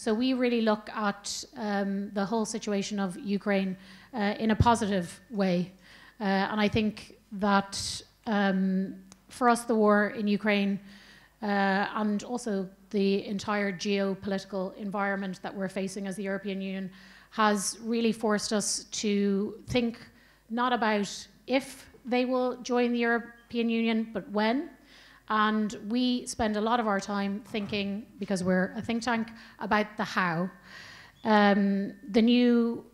So we really look at the whole situation of Ukraine in a positive way. And I think that for us, the war in Ukraine and also the entire geopolitical environment that we're facing as the European Union has really forced us to think not about if they will join the European Union, but when. And we spend a lot of our time thinking, because we're a think tank, about the how. The new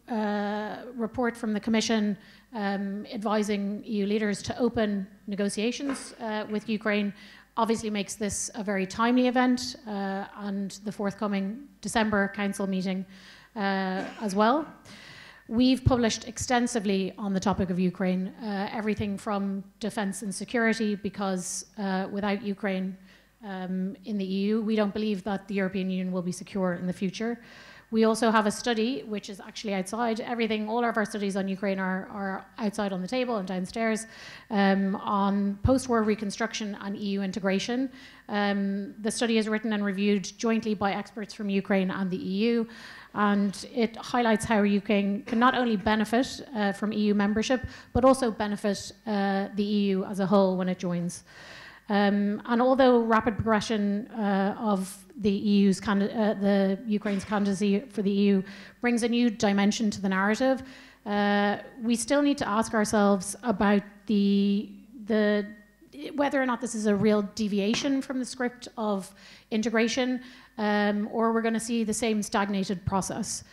report from the Commission advising EU leaders to open negotiations with Ukraine obviously makes this a very timely event, and the forthcoming December Council meeting as well. We've published extensively on the topic of Ukraine, everything from defense and security, because without Ukraine in the EU, we don't believe that the European Union will be secure in the future. We also have a study, which is actually outside. All of our studies on Ukraine are outside on the table and downstairs, on post-war reconstruction and EU integration. The study is written and reviewed jointly by experts from Ukraine and the EU, and it highlights how Ukraine can not only benefit from EU membership, but also benefit the EU as a whole when it joins. And although rapid progression of the Ukraine's candidacy for the EU brings a new dimension to the narrative, we still need to ask ourselves about whether or not this is a real deviation from the script of integration, or we're going to see the same stagnated process.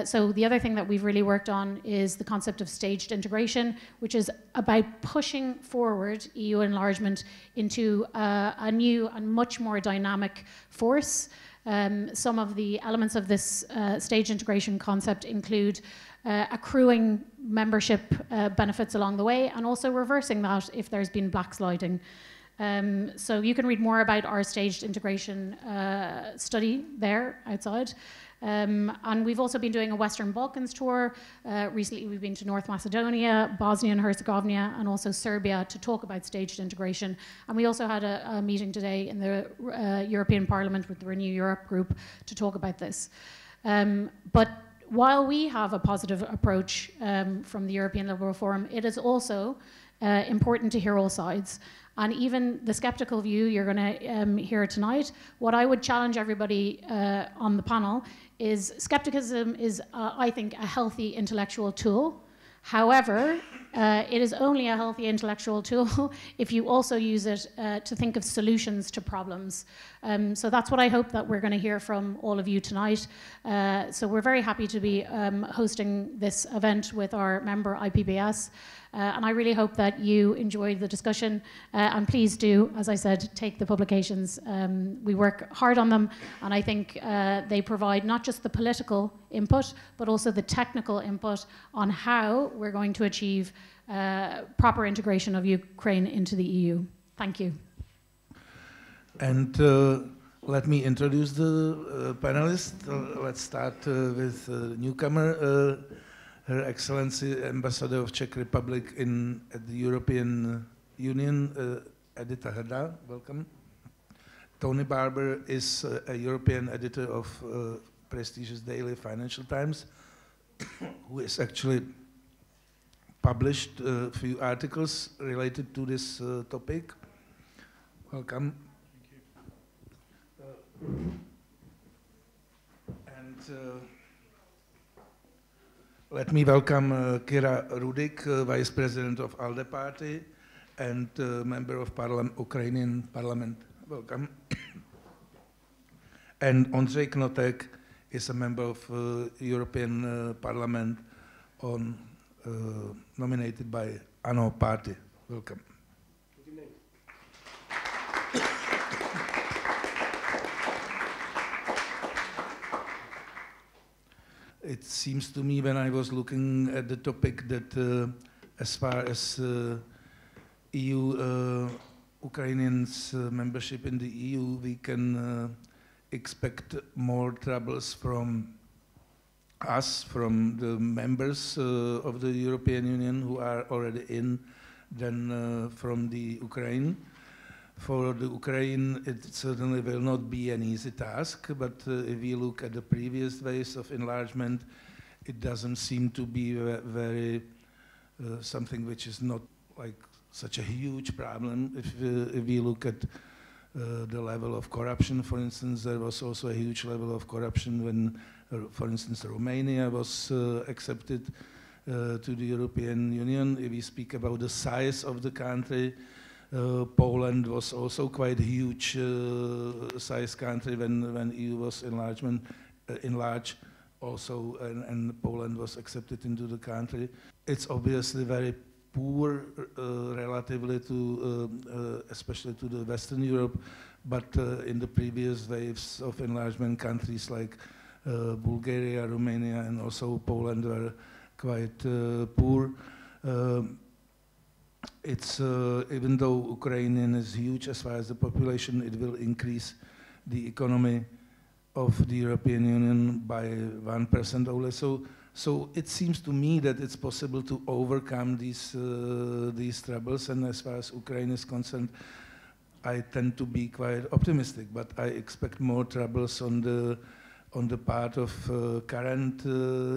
So the other thing that we've really worked on is the concept of staged integration, which is about pushing forward EU enlargement into a new and much more dynamic force. Some of the elements of this staged integration concept include accruing membership benefits along the way, and also reversing that if there's been backsliding. So you can read more about our staged integration study there outside. And we've also been doing a Western Balkans tour. Recently we've been to North Macedonia, Bosnia and Herzegovina, and also Serbia to talk about staged integration. And we also had a meeting today in the European Parliament with the Renew Europe group to talk about this. But while we have a positive approach from the European Liberal Forum, it is also important to hear all sides. And even the skeptical view you're going to hear tonight, what I would challenge everybody on the panel is skepticism is, I think, a healthy intellectual tool. However, it is only a healthy intellectual tool if you also use it to think of solutions to problems. So that's what I hope that we're going to hear from all of you tonight. So we're very happy to be hosting this event with our member IPBS. And I really hope that you enjoyed the discussion. And please do, as I said, take the publications. We work hard on them, and I think they provide not just the political input, but also the technical input on how we're going to achieve proper integration of Ukraine into the EU. Thank you. And let me introduce the panelists. Let's start with the newcomer, Her Excellency Ambassador of Czech Republic at the European Union, Edita Hrdá. Welcome. Tony Barber is a European editor of prestigious daily Financial Times, who has actually published a few articles related to this topic. Welcome. Thank you. Let me welcome Kira Rudyk, Vice President of ALDE Party and member of Ukrainian Parliament. Welcome. And Ondřej Knotek is a member of European Parliament nominated by ANO Party. Welcome. It seems to me, when I was looking at the topic, that as far as Ukrainians' membership in the EU, we can expect more troubles from us, from the members of the European Union who are already in, than from the Ukraine. For the Ukraine, it certainly will not be an easy task, but if we look at the previous waves of enlargement, it doesn't seem to be very something which is not like such a huge problem. If we look at the level of corruption, for instance, there was also a huge level of corruption when, for instance, Romania was accepted to the European Union. If we speak about the size of the country, Poland was also quite a huge size country when EU was enlarged also, and Poland was accepted into the country. It's obviously very poor relatively to, especially to the Western Europe, but in the previous waves of enlargement, countries like Bulgaria, Romania, and also Poland were quite poor. It's even though Ukrainian is huge as far as the population, it will increase the economy of the European Union by 1% only. So it seems to me that it's possible to overcome these troubles, and as far as Ukraine is concerned, I tend to be quite optimistic, but I expect more troubles on the part of current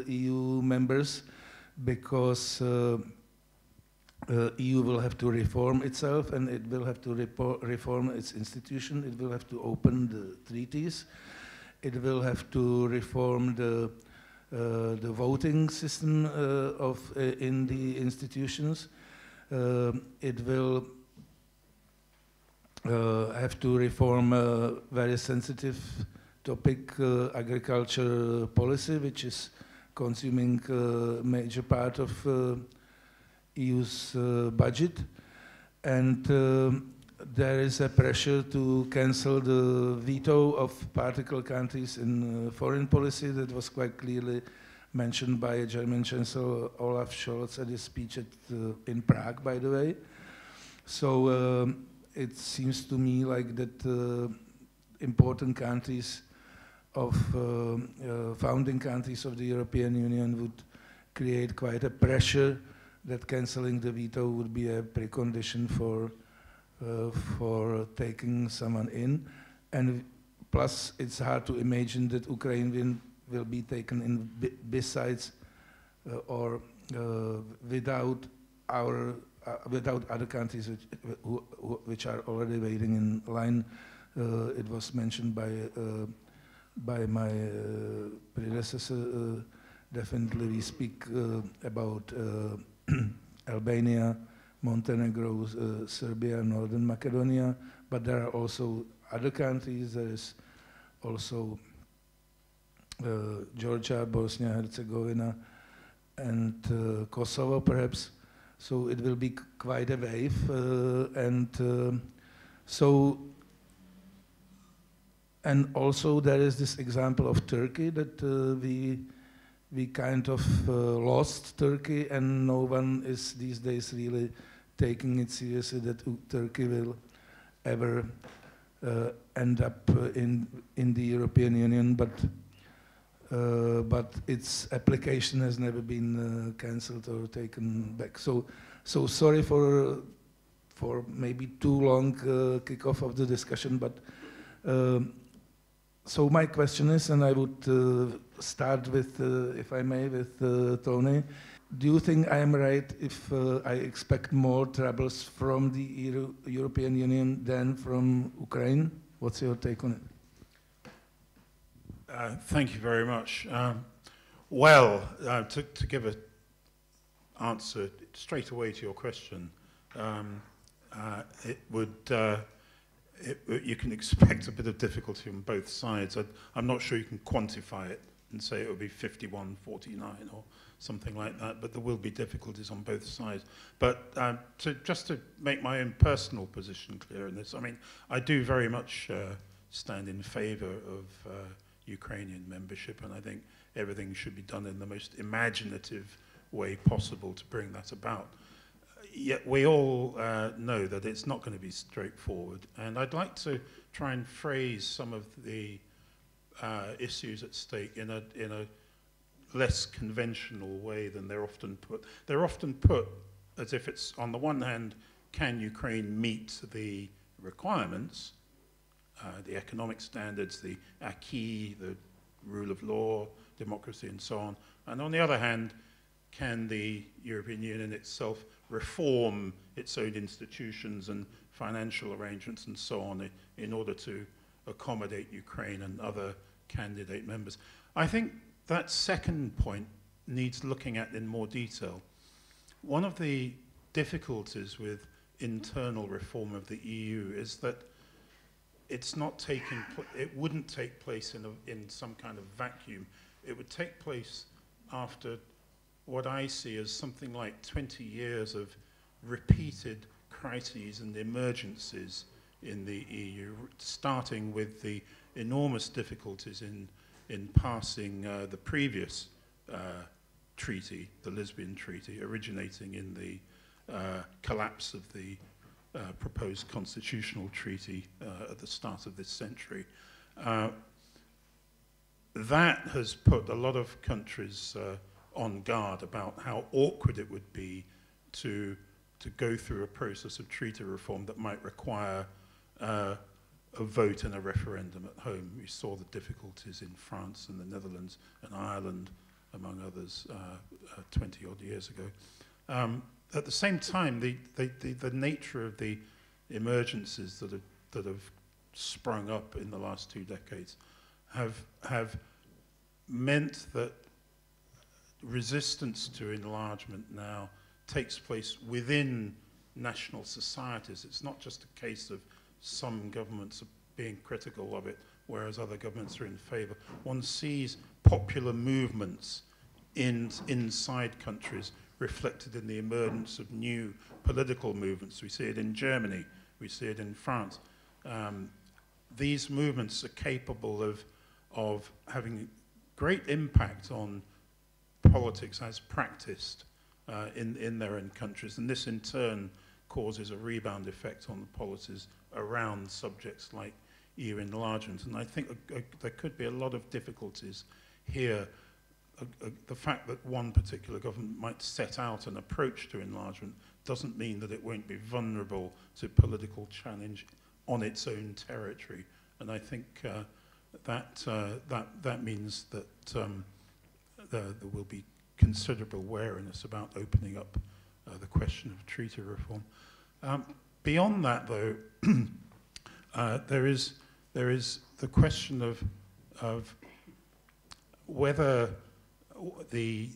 EU members, because EU will have to reform itself, and it will have to reform its institution. It will have to open the treaties. It will have to reform the voting system in the institutions. It will have to reform a very sensitive topic, agriculture policy, which is consuming a major part of EU's budget. And there is a pressure to cancel the veto of particular countries in foreign policy that was quite clearly mentioned by German Chancellor Olaf Scholz at his speech in Prague, by the way. So it seems to me like that important countries of founding countries of the European Union would create quite a pressure that canceling the veto would be a precondition for taking someone in. And plus, it's hard to imagine that Ukraine will be taken in besides or without other countries which are already waiting in line. It was mentioned by my predecessor. Definitely, we speak about Albania, Montenegro, Serbia, Northern Macedonia, but there are also other countries. There is also Georgia, Bosnia, Herzegovina, and Kosovo, perhaps. So it will be quite a wave, and also there is this example of Turkey that we kind of lost Turkey, and no one is these days really taking it seriously that Turkey will ever end up in the European Union, but its application has never been cancelled or taken back. So sorry for maybe too long kickoff of the discussion, but so my question is, and I would start with, if I may, with Tony. Do you think I am right if I expect more troubles from the European Union than from Ukraine? What's your take on it? Thank you very much. To give an answer straight away to your question, you can expect a bit of difficulty on both sides. I'm not sure you can quantify it and say it will be 51-49 or something like that, but there will be difficulties on both sides. But just to make my own personal position clear in this, I mean, I do very much stand in favor of Ukrainian membership, and I think everything should be done in the most imaginative way possible to bring that about. Yet we all know that it's not going to be straightforward, and I'd like to try and phrase some of the issues at stake in a less conventional way than they're often put. They're often put as if it's, on the one hand, can Ukraine meet the requirements, the economic standards, the acquis, the rule of law, democracy, and so on. And on the other hand, can the European Union itself reform its own institutions and financial arrangements and so on in order to accommodate Ukraine and other candidate members? I think that second point needs looking at in more detail. One of the difficulties with internal reform of the EU is that it's not taking, it wouldn't take place in some kind of vacuum. It would take place after what I see as something like 20 years of repeated crises and emergencies in the EU, starting with the enormous difficulties in passing the previous treaty, the Lisbon Treaty, originating in the collapse of the proposed constitutional treaty at the start of this century. That has put a lot of countries on guard about how awkward it would be to go through a process of treaty reform that might require a vote and a referendum at home. We saw the difficulties in France and the Netherlands and Ireland, among others, 20-odd years ago. At the same time, the nature of the emergencies that have sprung up in the last 2 decades have meant that resistance to enlargement now takes place within national societies. It's not just a case of some governments being critical of it, whereas other governments are in favor. One sees popular movements inside countries reflected in the emergence of new political movements. We see it in Germany, we see it in France. These movements are capable of having great impact on politics as practiced in their own countries, and this in turn causes a rebound effect on the policies around subjects like EU enlargement. And I think there could be a lot of difficulties here. The fact that one particular government might set out an approach to enlargement doesn't mean that it won't be vulnerable to political challenge on its own territory. And I think that means that there will be considerable wariness about opening up the question of treaty reform. Beyond that, though, there is the question of whether the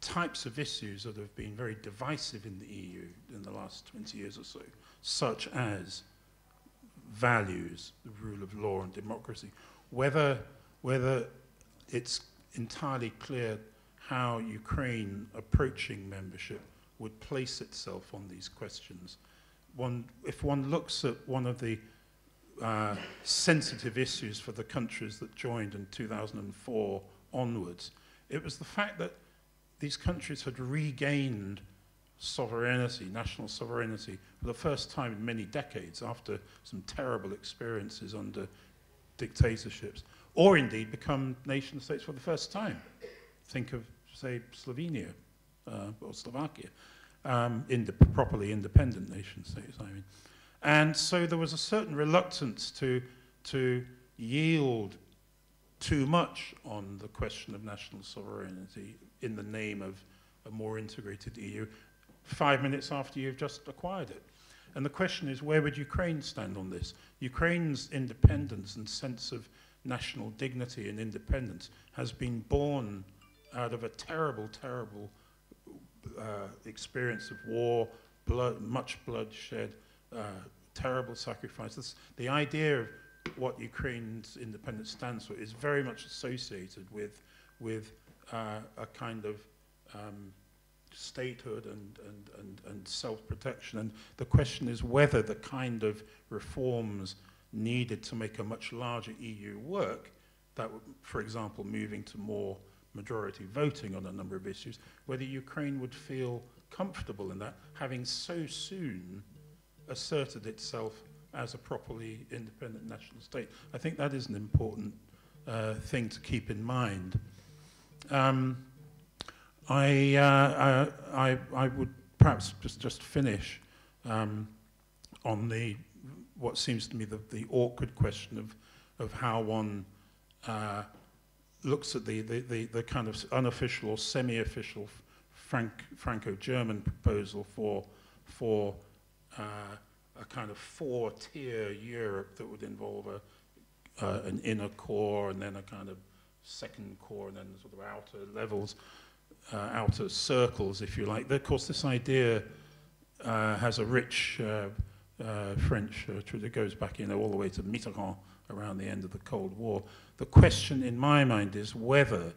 types of issues that have been very divisive in the EU in the last 20 years or so, such as values, the rule of law and democracy, whether it's entirely clear how Ukraine approaching membership would place itself on these questions. If one looks at one of the sensitive issues for the countries that joined in 2004 onwards, it was the fact that these countries had regained sovereignty, national sovereignty, for the first time in many decades after some terrible experiences under dictatorships, or indeed become nation states for the first time. Think of, say, Slovenia or Slovakia, properly independent nation states, I mean. And so there was a certain reluctance to yield too much on the question of national sovereignty in the name of a more integrated EU 5 minutes after you've just acquired it. And the question is, where would Ukraine stand on this? Ukraine's independence and sense of national dignity and independence has been born out of a terrible, terrible experience of war, much bloodshed, terrible sacrifices. The idea of what Ukraine's independence stands for is very much associated with a kind of statehood and self-protection. And the question is whether the kind of reforms needed to make a much larger EU work, that would, for example, moving to more majority voting on a number of issues, whether Ukraine would feel comfortable in that, having so soon asserted itself as a properly independent national state. I think that is an important thing to keep in mind. I would perhaps just finish on what seems to me the awkward question of how one looks at the kind of unofficial or semi-official Franco-German proposal for a kind of 4-tier Europe that would involve an inner core and then a kind of second core and then sort of outer levels, outer circles, if you like. Of course, this idea has a rich French that goes back, all the way to Mitterrand around the end of the Cold War. The question in my mind is whether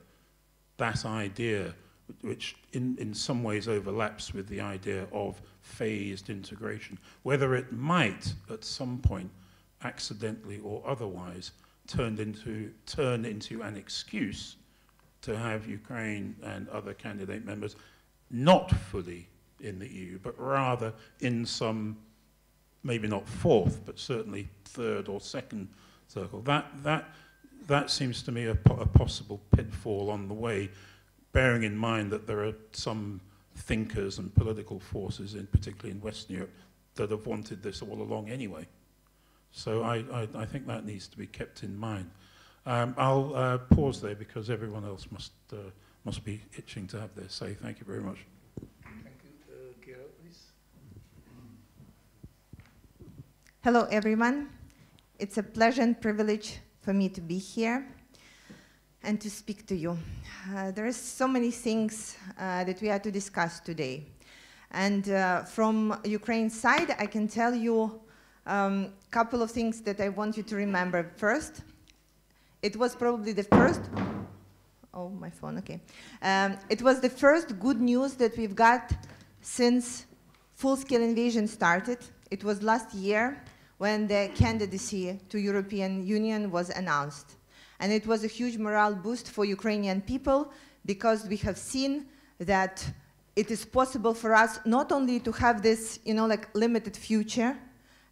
that idea, which in some ways overlaps with the idea of phased integration, whether it might at some point accidentally or otherwise turn into an excuse to have Ukraine and other candidate members not fully in the EU, but rather in some, maybe not fourth, but certainly third or second circle. That seems to me a possible pitfall on the way, bearing in mind that there are some thinkers and political forces, particularly in Western Europe, that have wanted this all along anyway. So I think that needs to be kept in mind. I'll pause there because everyone else must be itching to have their say. Thank you very much. Thank you. Kira, please. Hello, everyone. It's a pleasure and privilege for me to be here and to speak to you. There are so many things that we have to discuss today. And from Ukraine's side, I can tell you a couple of things that I want you to remember. First, it was probably the first, oh, my phone, okay. It was the first good news that we've got since full-scale invasion started. It was last year when the candidacy to European Union was announced. And it was a huge morale boost for Ukrainian people because we have seen that it is possible for us not only to have this, like limited future,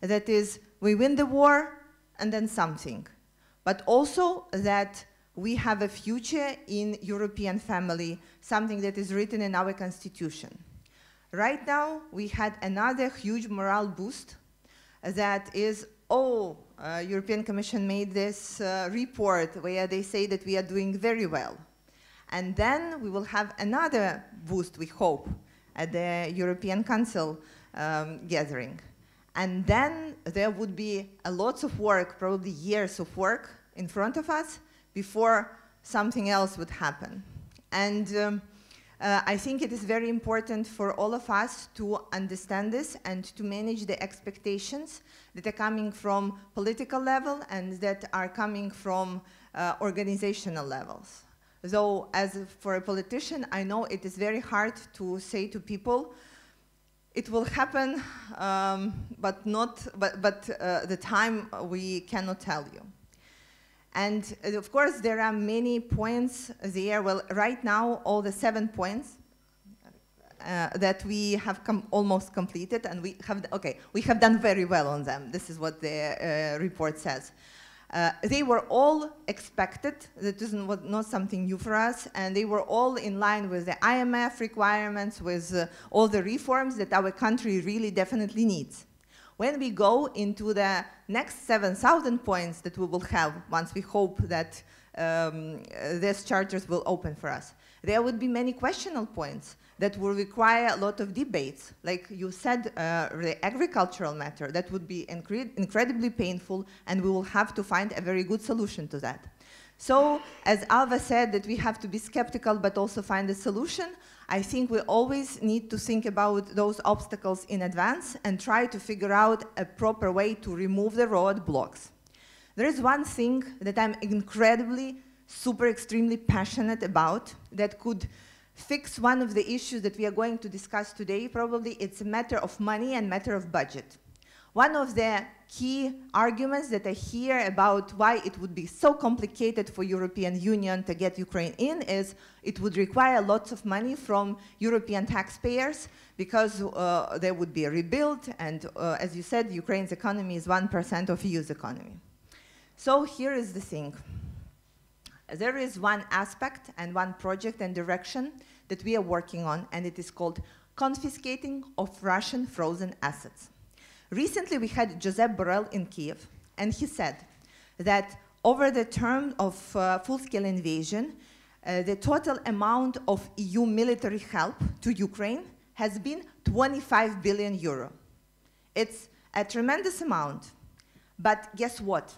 that is, we win the war and then something, but also that we have a future in European family, something that is written in our constitution. Right now, we had another huge morale boost that is, European Commission made this report where they say that we are doing very well. And then we will have another boost, we hope, at the European Council gathering. And then there would be lots of work, probably years of work in front of us before something else would happen. And I think it is very important for all of us to understand this and to manage the expectations that are coming from political level and that are coming from organizational levels. Though, as for a politician, I know it is very hard to say to people, it will happen, but the time we cannot tell you. And of course, there are many points there. Well, right now, all the 7 points that we have almost completed, and we have done very well on them. This is what the report says. They were all expected. That was not something new for us, and they were all in line with the IMF requirements, with all the reforms that our country really definitely needs. When we go into the next 7,000 points that we will have once we hope that these charters will open for us, there would be many questionable points that will require a lot of debates. Like you said, the agricultural matter, that would be incredibly painful, and we will have to find a very good solution to that. So, as Alva said, that we have to be skeptical but also find a solution, I think we always need to think about those obstacles in advance and try to figure out a proper way to remove the roadblocks. There is one thing that I'm incredibly, extremely passionate about that could fix one of the issues that we are going to discuss today. Probably it's a matter of money and matter of budget. One of the key arguments that I hear about why it would be so complicated for European Union to get Ukraine in is it would require lots of money from European taxpayers because there would be a rebuild, and as you said, Ukraine's economy is 1% of EU's economy. So here is the thing. There is one aspect and one project and direction that we are working on, and it is called confiscating of Russian frozen assets. Recently, we had Josep Borrell in Kiev, and he said that over the term of full-scale invasion, the total amount of EU military help to Ukraine has been 25 billion euro. It's a tremendous amount, but guess what?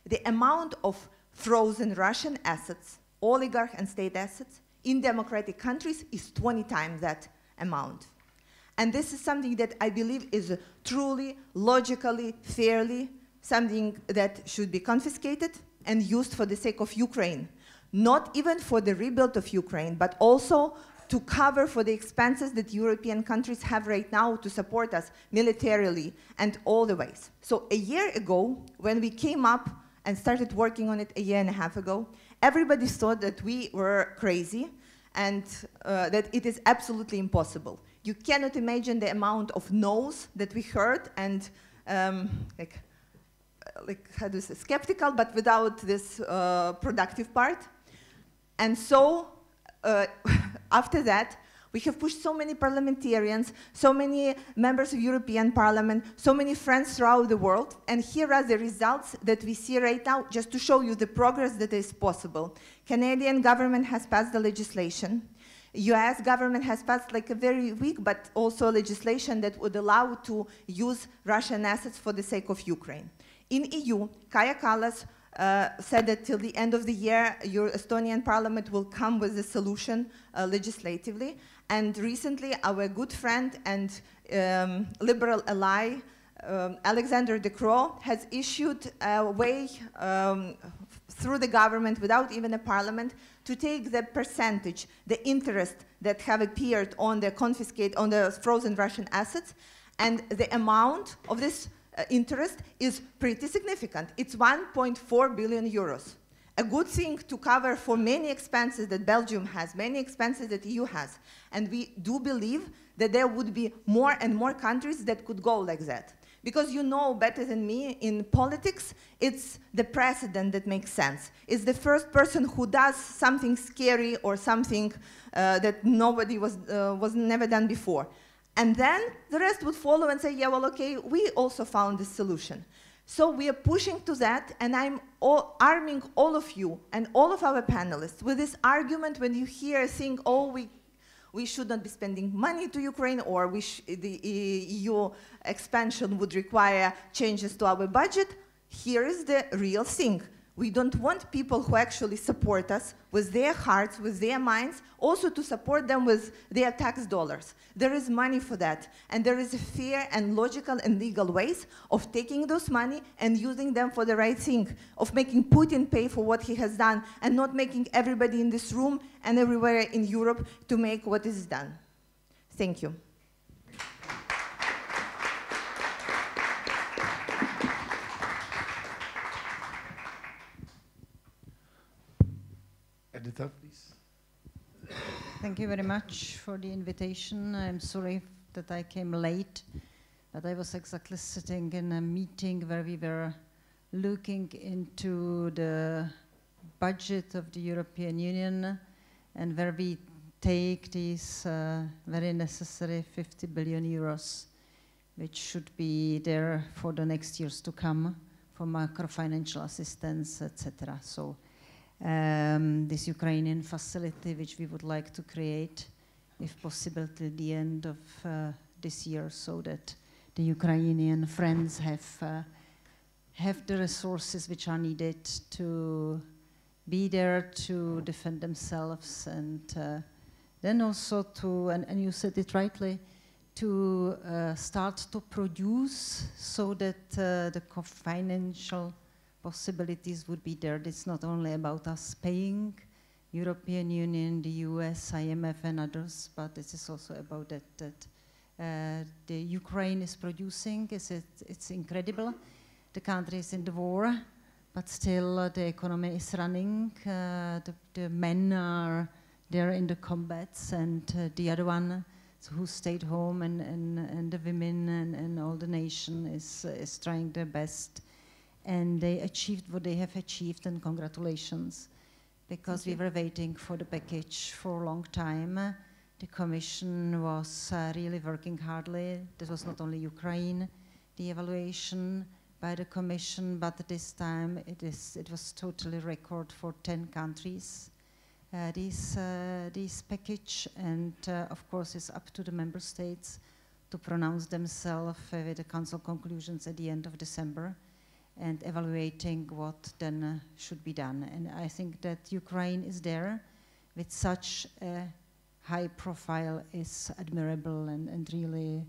The amount of frozen Russian assets, oligarch and state assets, in democratic countries is 20 times that amount. And this is something that I believe is truly, logically, fairly, something that should be confiscated and used for the sake of Ukraine. Not even for the rebuild of Ukraine, but also to cover for the expenses that European countries have right now to support us militarily and all the ways. So a year ago, when we came up and started working on it a year and a half ago, everybody thought that we were crazy and that it is absolutely impossible. You cannot imagine the amount of no's that we heard and like how do you say, skeptical, but without this productive part. And so after that, we have pushed so many parliamentarians, so many members of European Parliament, so many friends throughout the world, and here are the results that we see right now, just to show you the progress that is possible. Canadian government has passed the legislation. US government has passed like a very weak, but also legislation that would allow to use Russian assets for the sake of Ukraine. In EU, Kaja Kallas said that till the end of the year, your Estonian parliament will come with a solution legislatively. And recently, our good friend and liberal ally, Alexander De Croo, has issued a way through the government, without even a parliament, to take the percentage, the interest that have appeared on the frozen Russian assets, and the amount of this interest is pretty significant. It's 1.4 billion euros. A good thing to cover for many expenses that Belgium has, many expenses that EU has. And we do believe that there would be more and more countries that could go like that. Because you know better than me, in politics, it's the precedent that makes sense. It's the first person who does something scary or something that nobody was never done before. And then the rest would follow and say, yeah, well, okay, we also found this solution. So we are pushing to that, and I'm arming all of you and all of our panelists with this argument when you hear a thing, oh, we should not be spending money to Ukraine, or the EU expansion would require changes to our budget. Here is the real thing. We don't want people who actually support us with their hearts, with their minds, also to support them with their tax dollars. There is money for that. And there is a fair and logical and legal ways of taking those money and using them for the right thing, of making Putin pay for what he has done and not making everybody in this room and everywhere in Europe to make what is done. Thank you. Edita, please. Thank you very much for the invitation. I'm sorry that I came late, but I was exactly sitting in a meeting where we were looking into the budget of the European Union and where we take these very necessary 50 billion euros, which should be there for the next years to come for macro-financial assistance, etc. So this Ukrainian facility, which we would like to create, if possible, till the end of this year, so that the Ukrainian friends have the resources which are needed to be there to defend themselves, and then also to, and you said it rightly, to start to produce so that the financial possibilities would be there. It's not only about us paying, European Union, the US, IMF and others, but it is also about that the Ukraine is producing. It's incredible. The country is in the war, but still the economy is running. The men are there in the combats, and the other one who stayed home, and the women and all the nation is trying their best. And they achieved what they have achieved, and congratulations, because we were waiting for the package for a long time. The Commission was really working hardly. This was not only Ukraine. the evaluation by the Commission, but this time it was totally record for 10 countries. This package, and of course it's up to the member states to pronounce themselves with the council conclusions at the end of December and evaluating what then should be done. And I think that Ukraine is there with such a high profile is admirable, and really,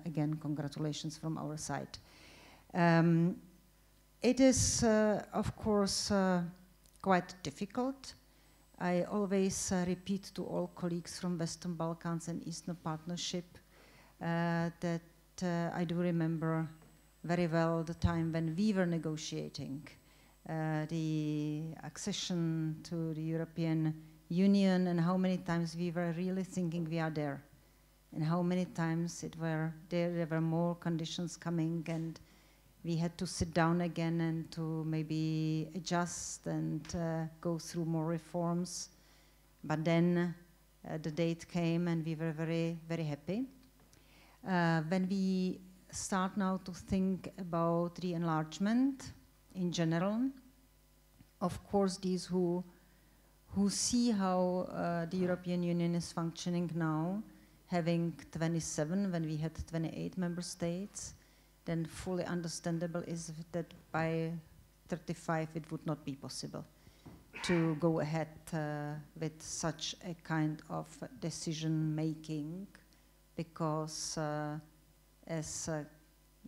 again, congratulations from our side. It is, of course, quite difficult. I always repeat to all colleagues from Western Balkans and Eastern Partnership that I do remember very well the time when we were negotiating the accession to the European Union, and how many times we were really thinking we are there, and how many times there were more conditions coming, and we had to sit down again and to maybe adjust and go through more reforms. But then the date came and we were very, very happy. When we start now to think about the enlargement in general, of course these who see how the European Union is functioning now, having 27 when we had 28 member states, then fully understandable is that by 35 it would not be possible to go ahead with such a kind of decision making, because as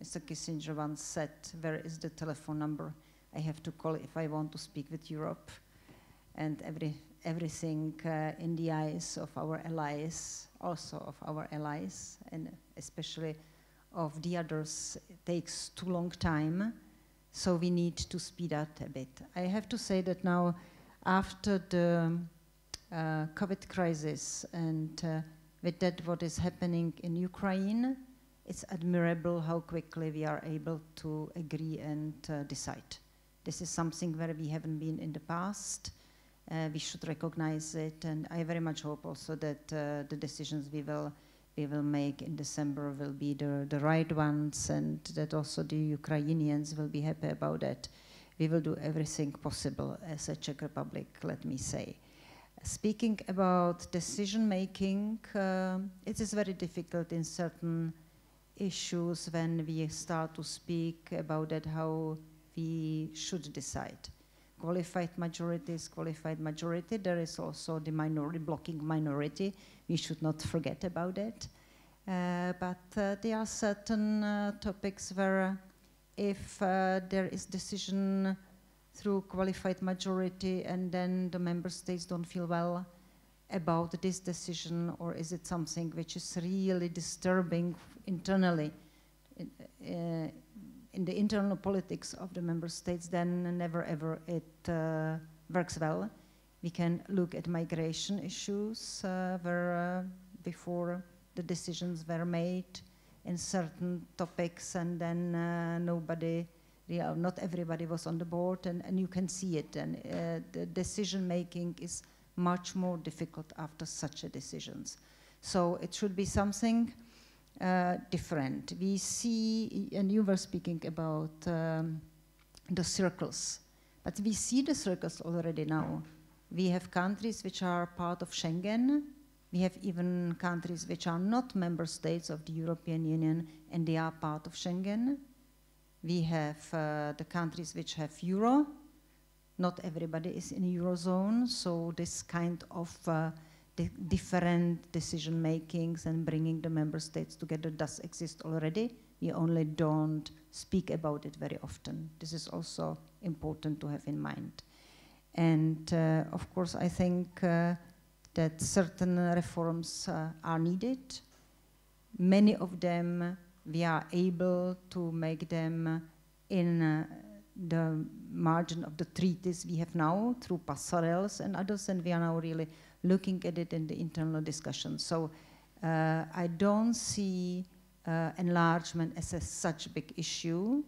Mr. Kissinger once said, where is the telephone number I have to call if I want to speak with Europe? And everything in the eyes of our allies, also of our allies, and especially of the others, it takes too long time, so we need to speed up a bit. I have to say that now, after the COVID crisis and with that what is happening in Ukraine, it's admirable how quickly we are able to agree and decide. This is something where we haven't been in the past. We should recognize it, and I very much hope also that the decisions we will make in December will be the right ones, and that also the Ukrainians will be happy about that. We will do everything possible as a Czech Republic, let me say. Speaking about decision making, it is very difficult in certain issues when we start to speak about that, how we should decide. Qualified majority is qualified majority. There is also the minority, blocking minority. We should not forget about it. But there are certain topics where if there is decision through qualified majority and then the member states don't feel well about this decision, or is it something which is really disturbing internally in the internal politics of the member states, then never ever it works well. We can look at migration issues where before the decisions were made in certain topics, and then not everybody was on the board, and you can see it, and the decision making is much more difficult after such a decisions. So it should be something different. We see, and you were speaking about the circles, but we see the circles already now. We have countries which are part of Schengen. We have even countries which are not member states of the European Union, and they are part of Schengen. We have the countries which have euro. Not everybody is in Eurozone, so this kind of different decision makings and bringing the member states together does exist already. We only don't speak about it very often. This is also important to have in mind. And of course, I think that certain reforms are needed. Many of them we are able to make them in the margin of the treaties we have now through passerelles and others, and we are now really looking at it in the internal discussion. So I don't see enlargement as such a big issue.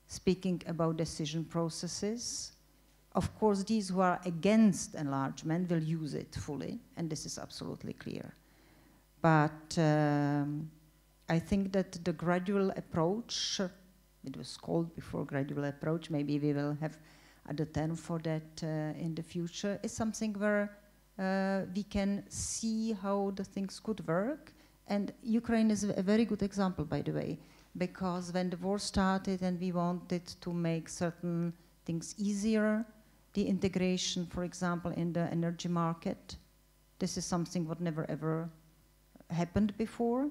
Speaking about decision processes, of course, these who are against enlargement will use it fully, and this is absolutely clear. But I think that the gradual approach, it was called before gradual approach, maybe we will have other term for that in the future, is something where we can see how the things could work. And Ukraine is a very good example, by the way, because when the war started and we wanted to make certain things easier, the integration, for example, in the energy market, this is something what never ever happened before.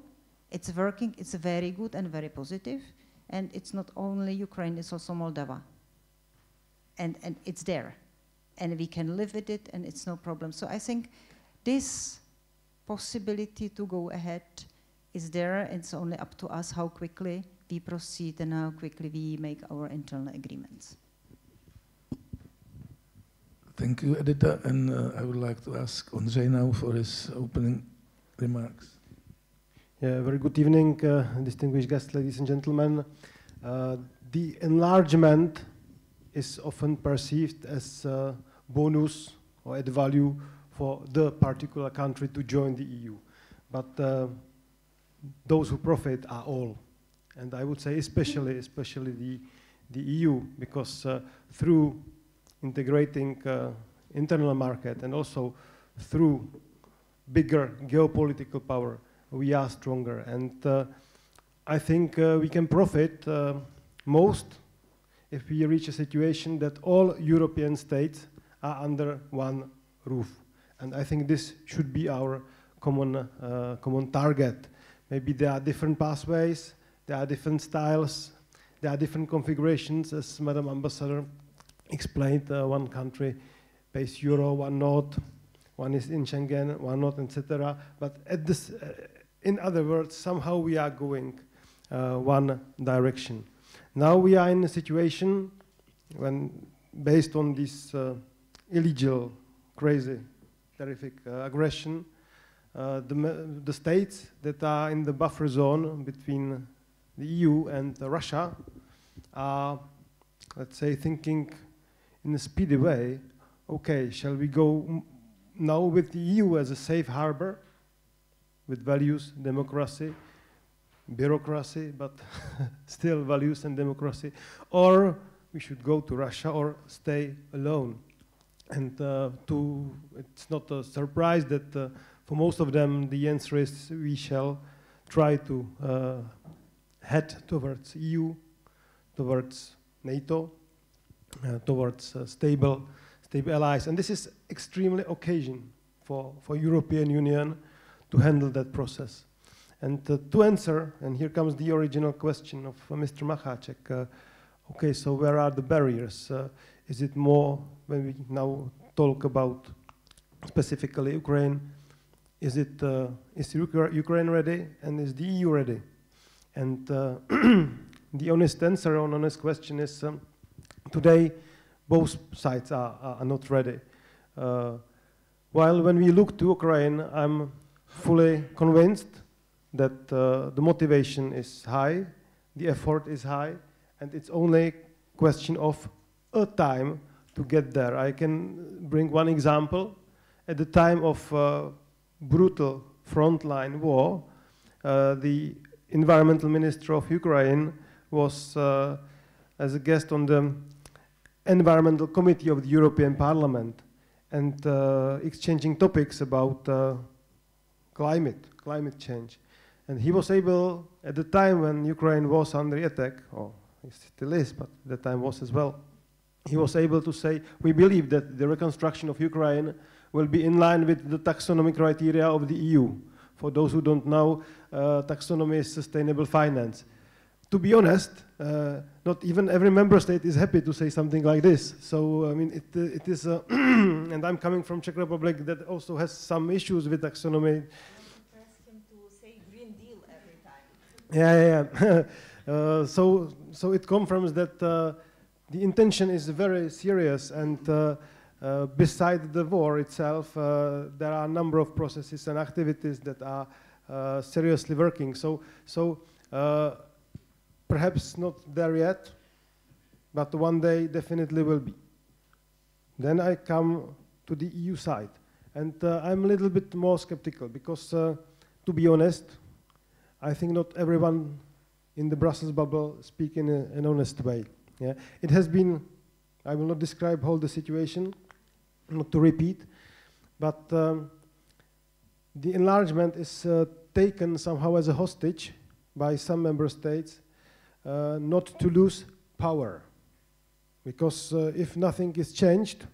It's working, it's very good and very positive. And it's not only Ukraine, it's also Moldova. And it's there. And we can live with it and it's no problem. So I think this possibility to go ahead is there. It's only up to us how quickly we proceed and how quickly we make our internal agreements. Thank you, Edita. And I would like to ask Ondřej now for his opening remarks. Yeah, very good evening, distinguished guests, ladies and gentlemen. The enlargement is often perceived as a bonus or add value for the particular country to join the EU. But those who profit are all. And I would say especially the EU, because through integrating internal market and also through bigger geopolitical power, we are stronger. And I think we can profit most if we reach a situation that all European states are under one roof. And I think this should be our common target. Maybe there are different pathways, there are different styles, there are different configurations, as Madam Ambassador explained. One country pays euro, one not, one is in Schengen, one not, etc. But at this, in other words, somehow we are going one direction. Now we are in a situation when, based on this illegal, crazy, terrific aggression, the states that are in the buffer zone between the EU and Russia are, let's say, thinking in a speedy way, okay, shall we go now with the EU as a safe harbor with values, democracy, bureaucracy, but still values and democracy, or we should go to Russia or stay alone. And it's not a surprise that for most of them the answer is we shall try to head towards EU, towards NATO, towards stable allies. And this is extremely occasion for European Union to handle that process. And to answer, and here comes the original question of Mr. Macháček, okay, so where are the barriers? Is it more, when we now talk about specifically Ukraine, is Ukraine ready and is the EU ready? And the honest answer on honest question is today both sides are not ready. While when we look to Ukraine, I'm fully convinced that the motivation is high, the effort is high, and it's only a question of a time to get there. I can bring one example. At the time of brutal frontline war, the environmental minister of Ukraine was as a guest on the environmental committee of the European Parliament and exchanging topics about climate change. And he was able, at the time when Ukraine was under attack, or it still is, but at the time was as well, he was able to say, we believe that the reconstruction of Ukraine will be in line with the taxonomy criteria of the EU. For those who don't know, taxonomy is sustainable finance. To be honest, not even every member state is happy to say something like this. So, I mean, it is, and I'm coming from Czech Republic that also has some issues with taxonomy. Yeah. So it confirms that the intention is very serious, and beside the war itself, there are a number of processes and activities that are seriously working. So perhaps not there yet, but one day definitely will be. Then I come to the EU side, and I'm a little bit more skeptical because, to be honest, I think not everyone in the Brussels bubble speak in an honest way. Yeah? It has been, I will not describe all the situation, not to repeat, but the enlargement is taken somehow as a hostage by some member states not to lose power. Because if nothing is changed,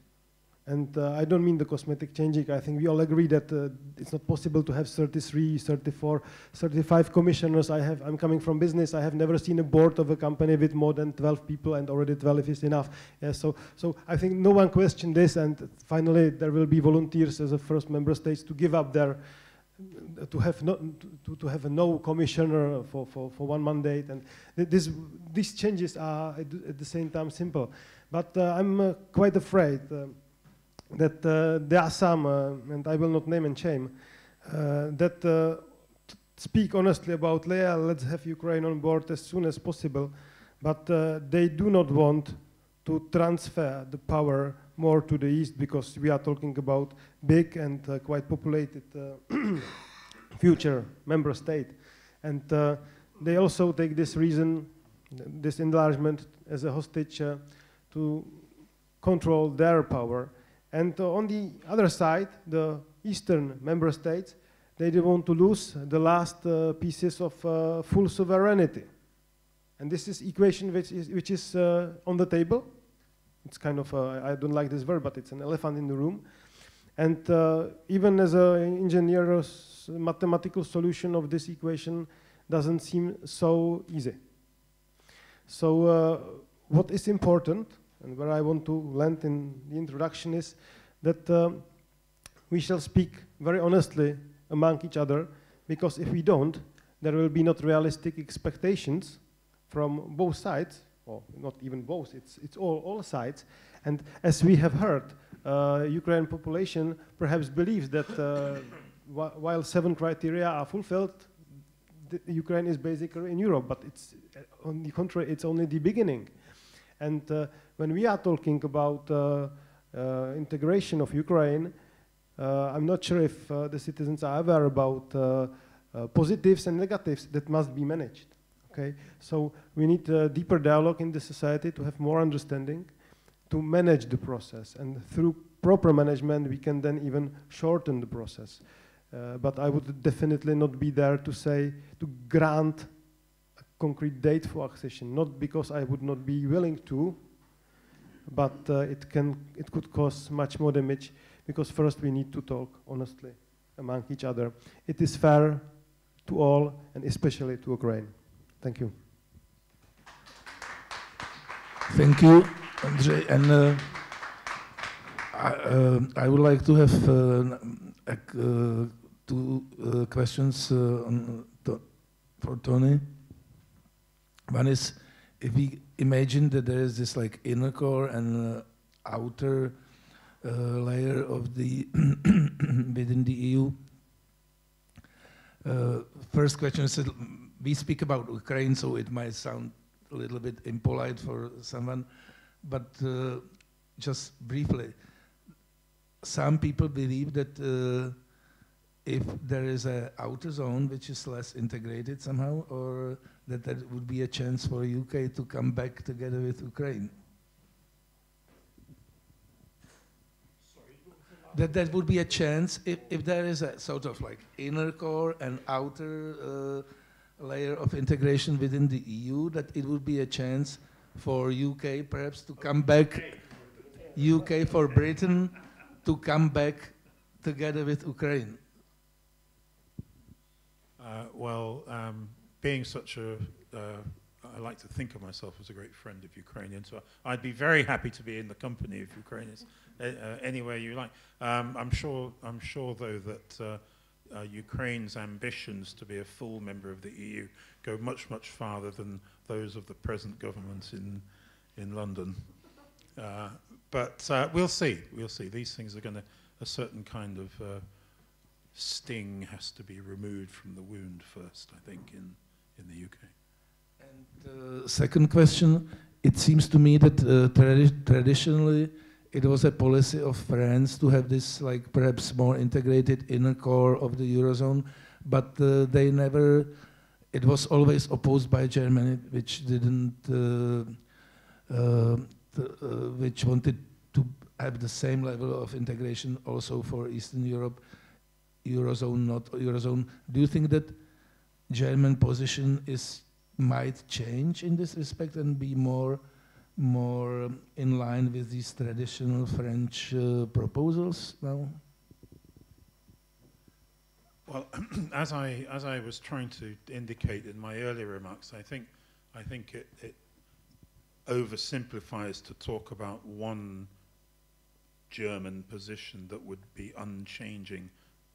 and I don't mean the cosmetic changing, I think we all agree that it's not possible to have 33, 34, 35 commissioners. I'm coming from business. I have never seen a board of a company with more than 12 people, and already 12 is enough. Yeah, so I think no one questioned this, and finally there will be volunteers as a first member states to give up their, to have a no commissioner for one mandate, and these changes are at the same time simple. But I'm quite afraid that there are some, and I will not name and shame, that speak honestly about, yeah, let's have Ukraine on board as soon as possible, but they do not want to transfer the power more to the east, because we are talking about big and quite populated future member state. And they also take this reason, this enlargement, as a hostage to control their power. And on the other side, the eastern member states, they don't want to lose the last pieces of full sovereignty. And this is equation which is on the table. It's kind of, I don't like this word, but it's an elephant in the room. And even as an engineer, mathematical solution of this equation doesn't seem so easy. So what is important, and where I want to land in the introduction, is that we shall speak very honestly among each other, because if we don't, there will be not realistic expectations from both sides, or not even both, it's all sides. And as we have heard, Ukrainian population perhaps believes that while 7 criteria are fulfilled, Ukraine is basically in Europe, but it's on the contrary, it's only the beginning. And when we are talking about integration of Ukraine, I'm not sure if the citizens are aware about positives and negatives that must be managed. Okay, so we need a deeper dialogue in the society to have more understanding, to manage the process, and through proper management we can then even shorten the process. But I would definitely not be there to say, to grant a concrete date for accession, not because I would not be willing to, but it could cause much more damage, because first we need to talk honestly among each other. It is fair to all, and especially to Ukraine. Thank you. Thank you, Ondřej. And I would like to have two questions for Tony. One is, if we imagine that there is this like inner core and outer layer of the within the EU. First question is, we speak about Ukraine, so it might sound a little bit impolite for someone, but just briefly, some people believe that if there is an outer zone which is less integrated somehow, or that there would be a chance for UK to come back together with Ukraine. That would be a chance if there is a sort of like inner core and outer layer of integration within the EU, that it would be a chance for UK perhaps to come back, UK for Britain to come back together with Ukraine. Being such a, I like to think of myself as a great friend of Ukrainians, so I'd be very happy to be in the company of Ukrainians anywhere you like. I'm sure though that Ukraine's ambitions to be a full member of the EU go much farther than those of the present government in London. But we'll see. These things are going to, a certain kind of sting has to be removed from the wound first, I think, in the UK. And second question, it seems to me that traditionally it was a policy of France to have this like perhaps more integrated inner core of the Eurozone, but they never it was always opposed by Germany, which didn't, which wanted to have the same level of integration also for Eastern Europe, Eurozone, not Eurozone. Do you think that German position might change in this respect and be more in line with these traditional French proposals now? Well, as I was trying to indicate in my earlier remarks, I think it oversimplifies to talk about one German position that would be unchanging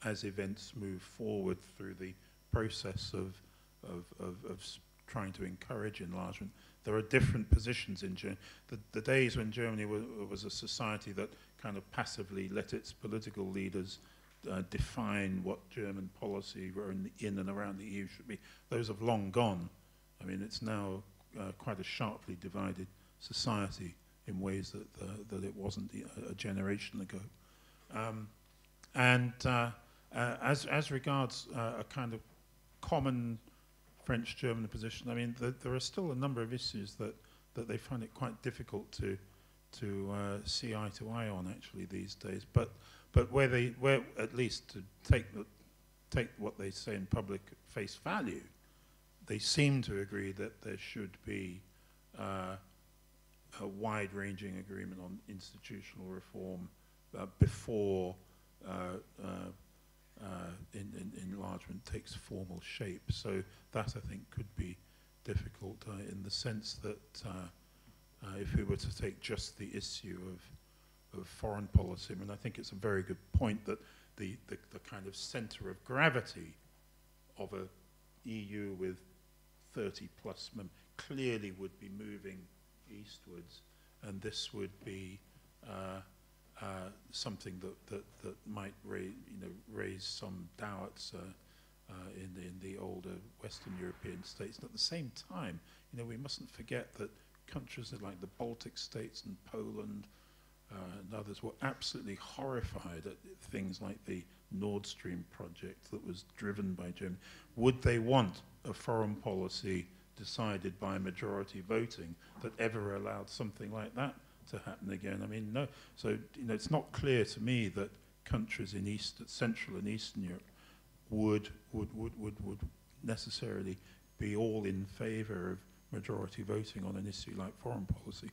as events move forward through the process of trying to encourage enlargement. There are different positions in Germany. The days when Germany was a society that kind of passively let its political leaders define what German policy in and around the EU should be, those have long gone. I mean, it's now quite a sharply divided society in ways that it wasn't a generation ago. As regards a kind of common French-German position, I mean, there are still a number of issues that they find it quite difficult to see eye to eye on actually these days. But where at least to take what they say in public at face value, they seem to agree that there should be a wide-ranging agreement on institutional reform before enlargement takes formal shape. So that, I think, could be difficult in the sense that if we were to take just the issue of foreign policy, I mean, I think it's a very good point that the kind of center of gravity of a EU with 30 plus members clearly would be moving eastwards, and this would be something that might raise some doubts in the older Western European states. And at the same time, we mustn't forget that countries like the Baltic states and Poland and others were absolutely horrified at things like the Nord Stream project that was driven by Germany. Would they want a foreign policy decided by majority voting that ever allowed something like that to happen again? I mean, no. So it's not clear to me that countries in Central and Eastern Europe would necessarily be all in favour of majority voting on an issue like foreign policy.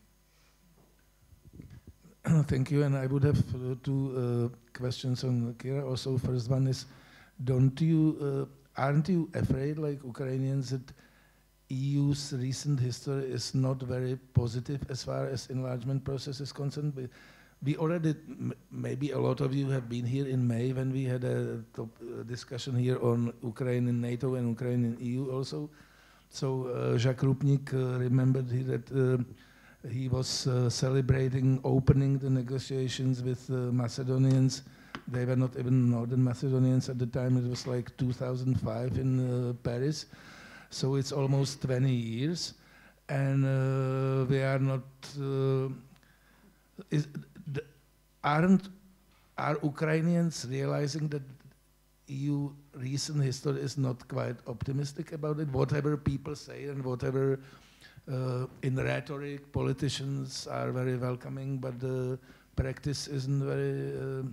Thank you. And I would have two questions on Kira. Also, first one is, aren't you afraid, like Ukrainians, that EU's recent history is not very positive as far as enlargement process is concerned? We already, maybe a lot of you have been here in May when we had a discussion here on Ukraine in NATO and Ukraine in EU also. So Jacques Rupnik remembered that he was celebrating opening the negotiations with Macedonians. They were not even Northern Macedonians at the time. It was like 2005 in Paris. So it's almost 20 years. And we are not... Are Ukrainians realizing that EU recent history is not quite optimistic about it? Whatever people say and whatever in rhetoric politicians are very welcoming, but the practice isn't very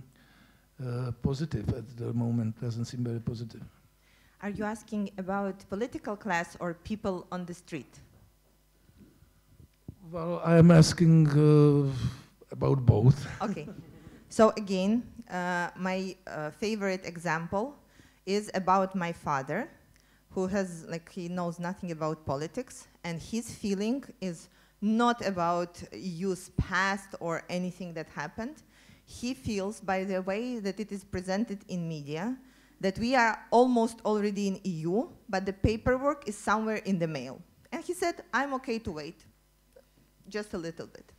positive at the moment, doesn't seem very positive. Are you asking about political class or people on the street? Well, I'm asking about both. Okay. So again, my favorite example is about my father, who has, he knows nothing about politics, and his feeling is not about EU's past or anything that happened. He feels, by the way that it is presented in media, that we are almost already in EU, but the paperwork is somewhere in the mail. And he said, I'm okay to wait, just a little bit.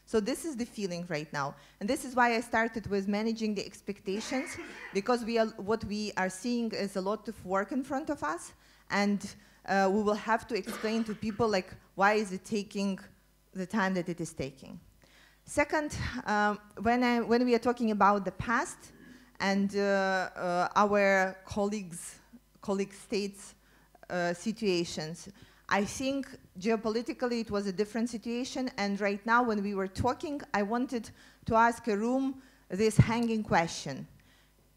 So this is the feeling right now. And this is why I started with managing the expectations, because what we are seeing is a lot of work in front of us, and we will have to explain to people why is it taking the time that it is taking. Second, when we are talking about the past, and our colleague states situations. I think geopolitically it was a different situation, and right now when we were talking, I wanted to ask a room this hanging question.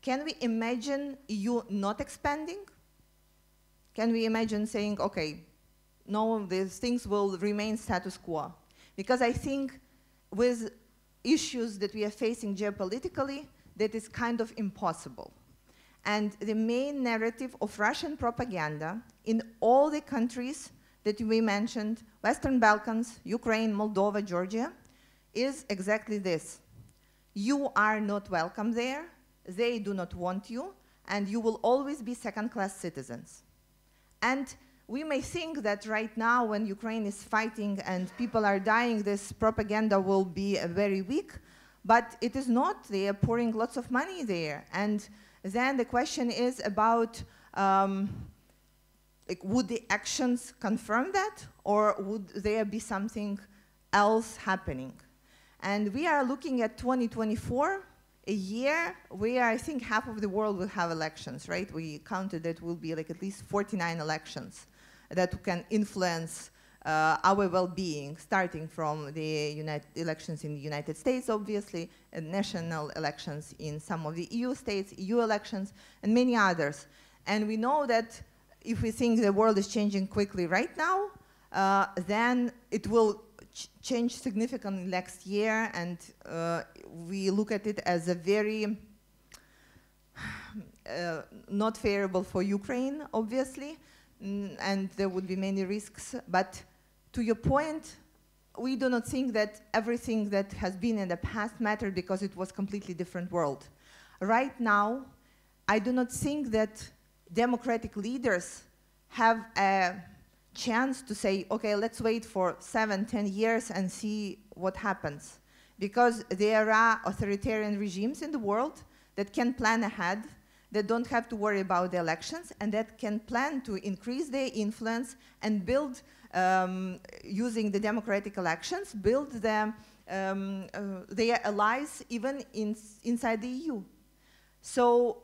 Can we imagine EU not expanding? Can we imagine saying, okay, no, these things will remain status quo? Because I think with issues that we are facing geopolitically, that is kind of impossible. And the main narrative of Russian propaganda in all the countries that we mentioned, Western Balkans, Ukraine, Moldova, Georgia, is exactly this. You are not welcome there, they do not want you, and you will always be second-class citizens. And we may think that right now when Ukraine is fighting and people are dying, this propaganda will be very weak, but it is not. They are pouring lots of money there. And then the question is about like, would the actions confirm that, or would there be something else happening? And we are looking at 2024, a year where I think half of the world will have elections, right? We counted that will be like at least 49 elections that can influence our well-being, starting from the elections in the United States, obviously, and national elections in some of the EU states, EU elections, and many others. And we know that if we think the world is changing quickly right now, then it will change significantly next year, and we look at it as a very not favorable for Ukraine, obviously, and there would be many risks. But to your point, we do not think that everything that has been in the past mattered because it was a completely different world. Right now, I do not think that democratic leaders have a chance to say, okay, let's wait for 7-10 years and see what happens. Because there are authoritarian regimes in the world that can plan ahead, that don't have to worry about the elections, and that can plan to increase their influence and build, using the democratic elections, build them, their allies even inside the EU. So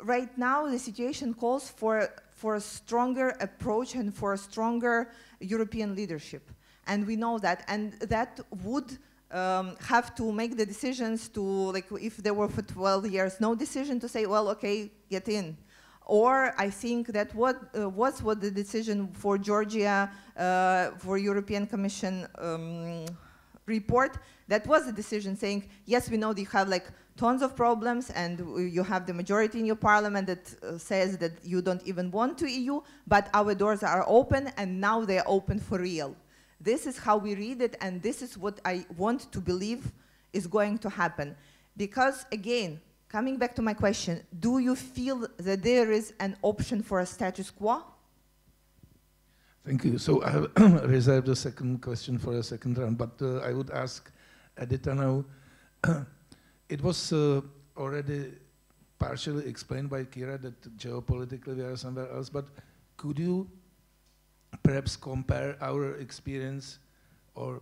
right now the situation calls for a stronger approach and for a stronger European leadership. And we know that, and that would have to make the decisions to, like, if there were for 12 years no decision, to say, well, okay, get in. Or I think that what the decision for Georgia, for European Commission report, that was a decision saying, yes, we know that you have like tons of problems and you have the majority in your parliament that says that you don't even want to EU, but our doors are open and now they're open for real. This is how we read it, and this is what I want to believe is going to happen. Because again, coming back to my question, do you feel that there is an option for a status quo? Thank you. So I have reserved a second question for a second round, but I would ask Edita now. It was already partially explained by Kira that geopolitically we are somewhere else, but could you perhaps compare our experience or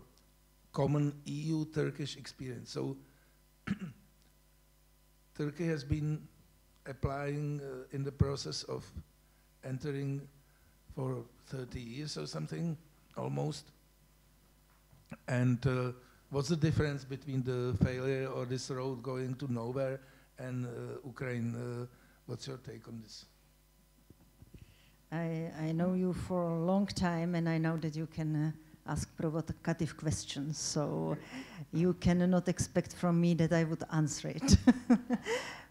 common EU-Turkish experience? So Turkey has been applying in the process of entering for 30 years or something, almost. And what's the difference between the failure or this road going to nowhere and Ukraine? What's your take on this? I know you for a long time, and I know that you can ask provocative questions, so you cannot expect from me that I would answer it.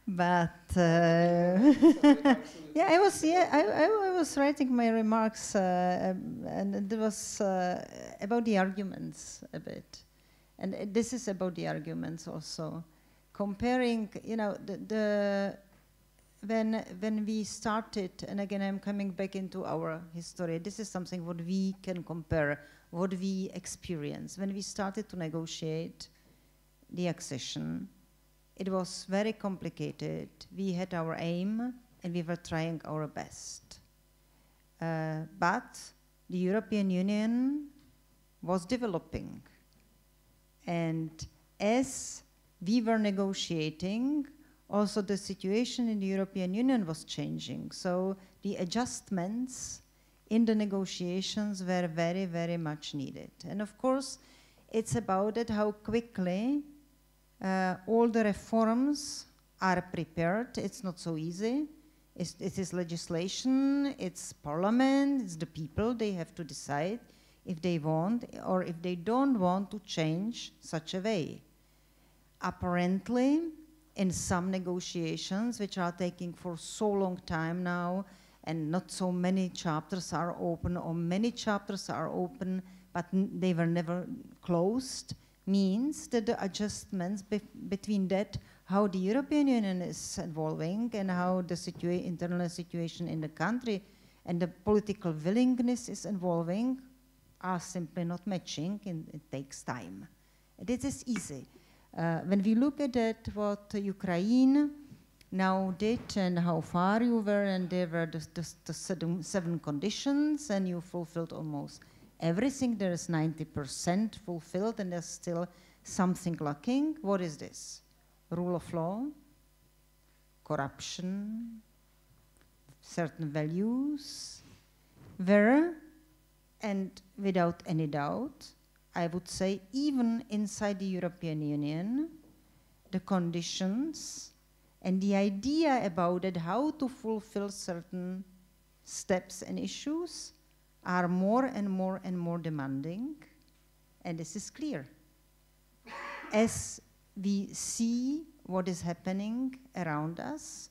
But yeah, I was writing my remarks, and it was about the arguments a bit, and this is about the arguments also, comparing, you know, when we started, and again I'm coming back into our history, this is something what we can compare, what we experience. When we started to negotiate the accession, it was very complicated. We had our aim and we were trying our best. But the European Union was developing. And as we were negotiating, also the situation in the European Union was changing. So the adjustments in the negotiations were very, very much needed. And of course, it's about it how quickly all the reforms are prepared. It's not so easy. It is legislation, it's parliament, it's the people. They have to decide if they want or if they don't want to change such a way. Apparently, in some negotiations, which are taking for so long time now, and not so many chapters are open, or many chapters are open, but they were never closed, means that the adjustments between that, how the European Union is evolving and how the internal situation in the country and the political willingness is evolving are simply not matching, and it takes time. It is easy. When we look at that, what Ukraine now did and how far you were, and there were the seven conditions, and you fulfilled almost everything. There is 90% fulfilled, and there's still something lacking. What is this? Rule of law, corruption, certain values, where, and without any doubt, I would say even inside the European Union, the conditions and the idea about it, how to fulfill certain steps and issues are more and more and more demanding, and this is clear. As we see what is happening around us,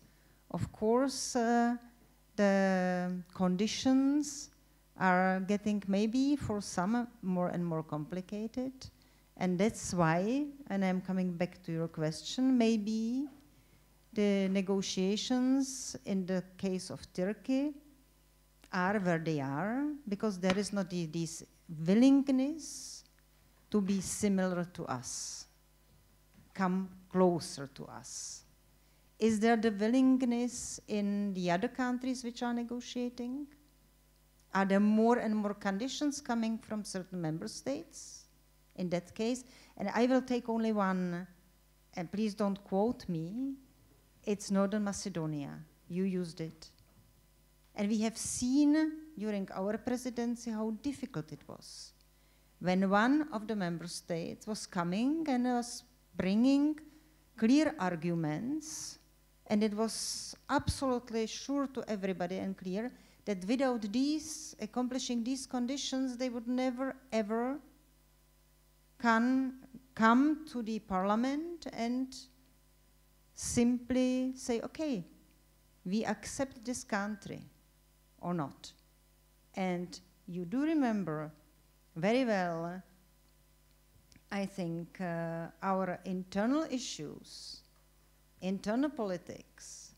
of course, the conditions are getting maybe for some more and more complicated, and that's why, and I'm coming back to your question, maybe the negotiations in the case of Turkey are where they are, because there is not this willingness to be similar to us, come closer to us. Is there the willingness in the other countries which are negotiating? Are there more and more conditions coming from certain member states in that case? And I will take only one, and please don't quote me. It's Northern Macedonia. You used it. And we have seen during our presidency how difficult it was. When one of the member states was coming and was bringing clear arguments, and it was absolutely sure to everybody and clear that without accomplishing these conditions, they would never ever come to the parliament and simply say, okay, we accept this country or not. And you do remember very well, I think, our internal issues, internal politics,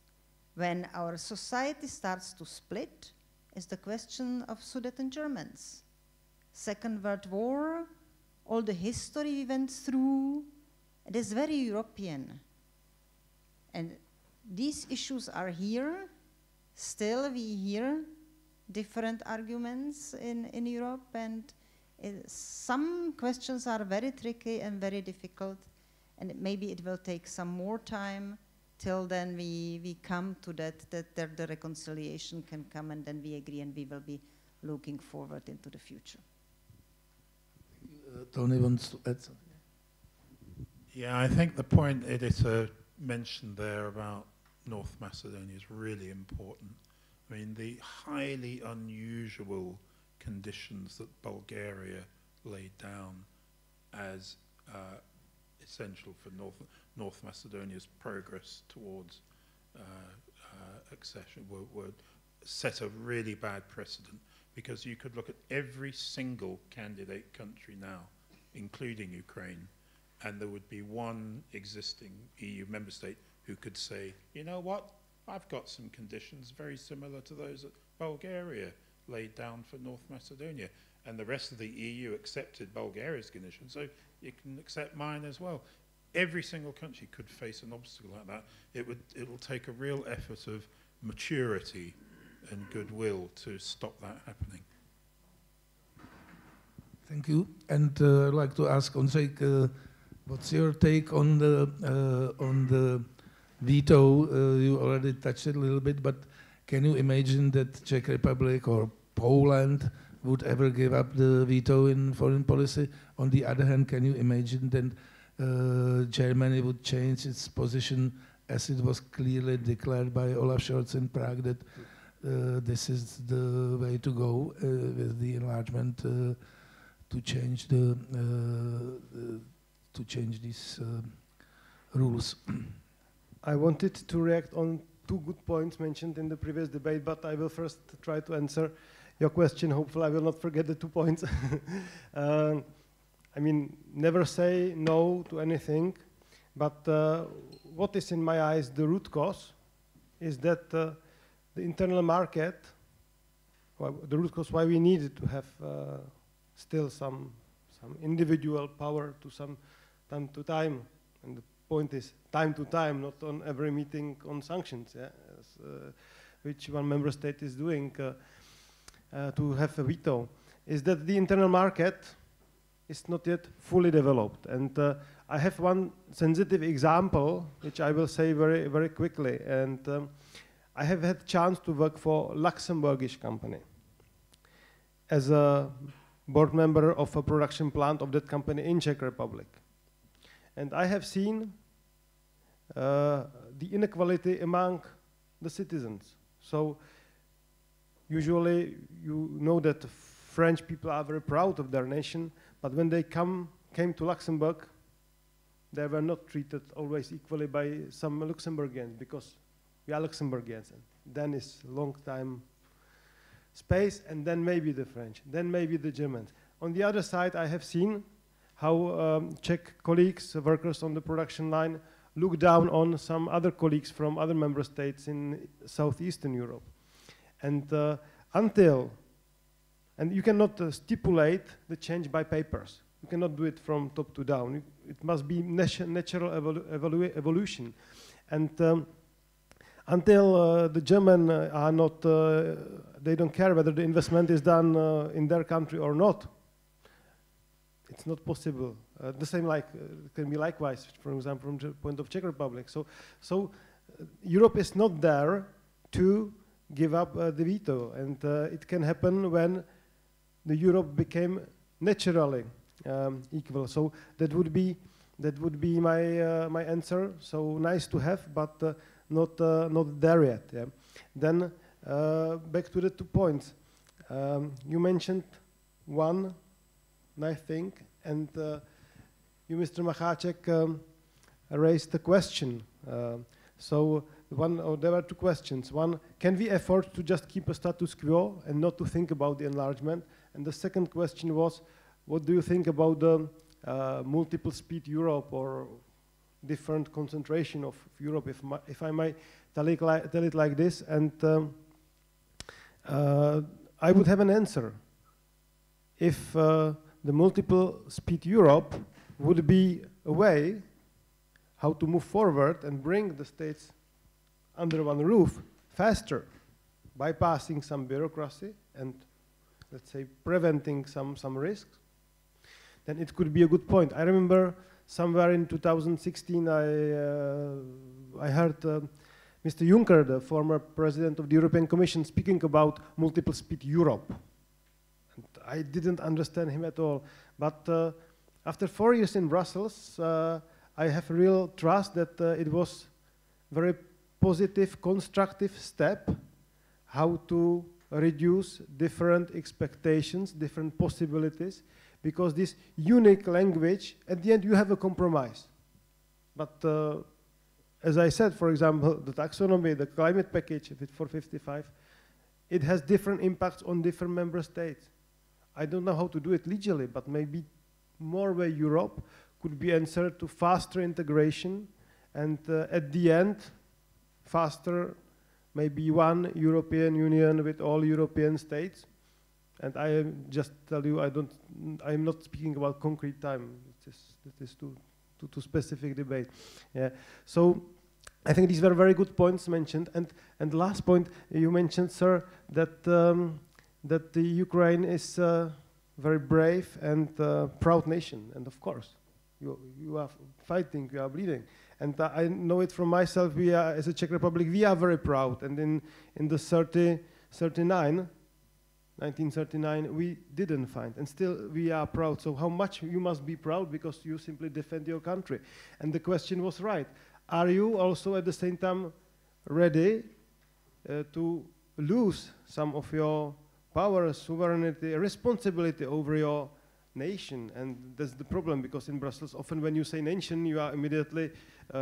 when our society starts to split, is the question of Sudeten Germans. Second World War, all the history we went through, it is very European. And these issues are here. Still, we hear different arguments in Europe, and some questions are very tricky and very difficult, and maybe it will take some more time till then we come to that the reconciliation can come, and then we agree, and we will be looking forward into the future. Tony wants to add something. Yeah, I think the point Edita mentioned there about North Macedonia is really important. I mean, the highly unusual conditions that Bulgaria laid down as essential for North Macedonia's progress towards accession would set a really bad precedent, because you could look at every single candidate country now, including Ukraine, and there would be one existing EU member state who could say, you know what, I've got some conditions very similar to those that Bulgaria laid down for North Macedonia, and the rest of the EU accepted Bulgaria's conditions, so you can accept mine as well. Every single country could face an obstacle like that. It'll take a real effort of maturity and goodwill to stop that happening. Thank you. And I'd like to ask Ondřej, what's your take on the veto? You already touched it a little bit, but can you imagine that Czech Republic or Poland would ever give up the veto in foreign policy. On the other hand, can you imagine that Germany would change its position, as it was clearly declared by Olaf Scholz in Prague, that this is the way to go with the enlargement to change these rules? I wanted to react on two good points mentioned in the previous debate, but I will first try to answer your question. Hopefully I will not forget the 2 points. I mean, never say no to anything, but what is in my eyes the root cause is that the internal market, well, the root cause why we needed to have still some individual power to some time to time, and the point is time to time, not on every meeting on sanctions, yeah, which one member state is doing to have a veto, is that the internal market is not yet fully developed. And I have one sensitive example, which I will say very, very quickly. And I have had chance to work for Luxembourgish company as a board member of a production plant of that company in Czech Republic. And I have seen the inequality among the citizens. So usually you know that French people are very proud of their nation, but when they came to Luxembourg, they were not treated always equally by some Luxembourgians, because we are Luxembourgians, and then it's long time space, and then maybe the French, then maybe the Germans. On the other side, I have seen how Czech colleagues, workers on the production line, look down on some other colleagues from other member states in Southeastern Europe. And and you cannot stipulate the change by papers. You cannot do it from top to down. It must be natural evolution. And until the German are not, they don't care whether the investment is done in their country or not, it's not possible. The same can be likewise, for example, from the point of Czech Republic. So Europe is not there to give up the veto, and it can happen when the Europe became naturally equal. So that would be my answer. So nice to have, but not there yet. Yeah. Then back to the 2 points. You mentioned one, I think, and you, Mr. Macháček, raised the question. There were 2 questions. One, can we afford to just keep a status quo and not to think about the enlargement? And the second question was, what do you think about the multiple speed Europe or different concentration of Europe, if I might tell it like this? And I would have an answer. If the multiple speed Europe would be a way how to move forward and bring the states under one roof faster, bypassing some bureaucracy and, let's say, preventing some risks, then it could be a good point. I remember somewhere in 2016 I heard Mr. Juncker, the former president of the European Commission, speaking about multiple speed Europe. And I didn't understand him at all. But after 4 years in Brussels, I have real trust that it was very positive, constructive step how to reduce different expectations, different possibilities, because this unique language, at the end you have a compromise. But as I said, for example, the taxonomy, the climate package for 55, it has different impacts on different member states. I don't know how to do it legally, but maybe more way Europe could be answer to faster integration, and at the end, faster, maybe one European Union with all European states. And I just tell you, I'm not speaking about concrete time. It is too specific debate. Yeah. So I think these were very good points mentioned. And last point, you mentioned, sir, that that the Ukraine is a very brave and proud nation. And of course, you are fighting, you are bleeding. And I know it from myself, we are, as a Czech Republic, we are very proud. And in the 39, 1939, we didn't find, and still we are proud. So how much you must be proud because you simply defend your country. And the question was right. Are you also at the same time ready to lose some of your power, sovereignty, responsibility over your nation? And that's the problem, because in Brussels, often when you say nation, you are immediately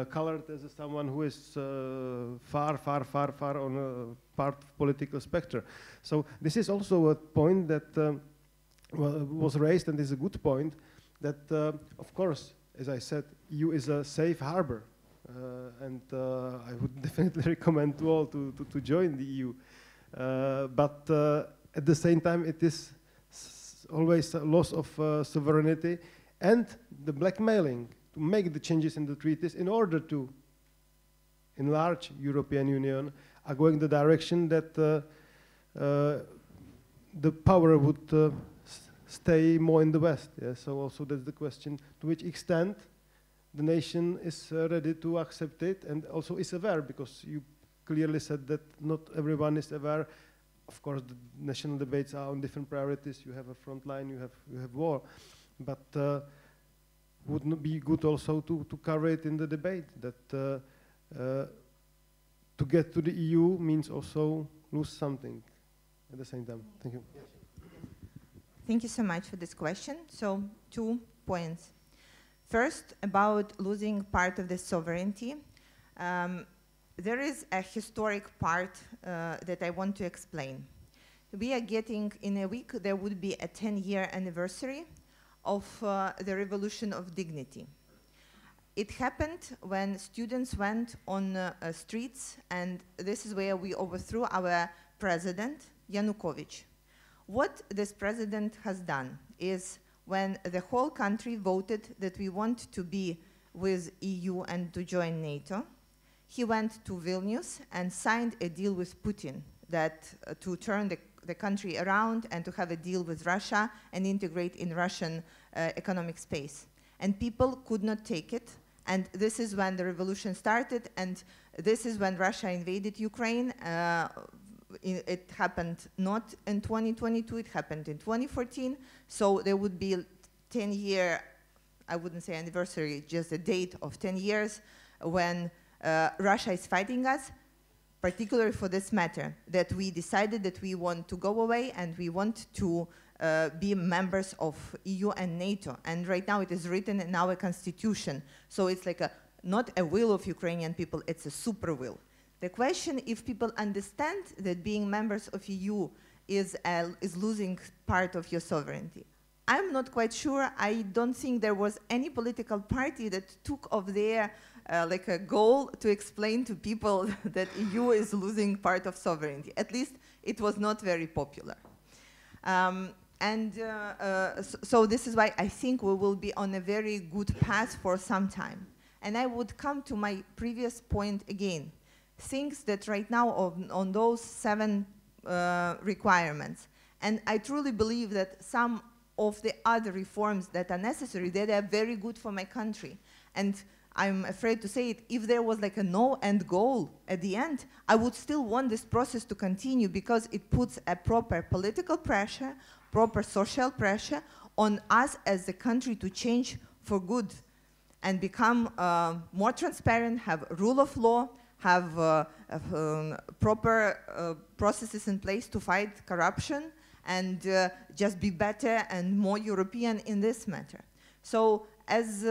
colored as someone who is far on a part of political spectrum. So this is also a point that was raised, and is a good point, that of course, as I said, EU is a safe harbor, and I would definitely recommend to all to join the EU. But at the same time, it is always a loss of sovereignty and the blackmailing to make the changes in the treaties in order to enlarge European Union are going the direction that the power would stay more in the West. Yeah? So also that's the question, to which extent the nation is ready to accept it, and also is aware, because you clearly said that not everyone is aware. Of course, the national debates are on different priorities. You have a front line, you have war, but wouldn't it be good also to cover it in the debate that to get to the EU means also lose something at the same time? Thank you. Thank you so much for this question. So 2 points. First, about losing part of the sovereignty. There is a historic part that I want to explain. We are getting, in a week, there would be a 10-year anniversary of the Revolution of Dignity. It happened when students went on streets, and this is where we overthrew our president, Yanukovych. What this president has done is, when the whole country voted that we want to be with EU and to join NATO, he went to Vilnius and signed a deal with Putin that to turn the country around and to have a deal with Russia and integrate in Russian economic space. And people could not take it. And this is when the revolution started, and this is when Russia invaded Ukraine. It happened not in 2022, it happened in 2014. So there would be 10-year, I wouldn't say anniversary, just a date of 10 years when Russia is fighting us, particularly for this matter, that we decided that we want to go away and we want to be members of EU and NATO. And right now it is written in our constitution. So it's like not a will of Ukrainian people, it's a super will. The question, if people understand that being members of EU is losing part of your sovereignty. I'm not quite sure. I don't think there was any political party that took of their like a goal to explain to people that EU is losing part of sovereignty. At least it was not very popular. So this is why I think we will be on a very good path for some time. And I would come to my previous point again. Things that right now on those 7 requirements, and I truly believe that some of the other reforms that are necessary, that are very good for my country. And I'm afraid to say it, if there was like a no end goal at the end, I would still want this process to continue, because it puts a proper political pressure, proper social pressure on us as a country to change for good and become more transparent, have rule of law, have proper processes in place to fight corruption, and just be better and more European in this matter. So as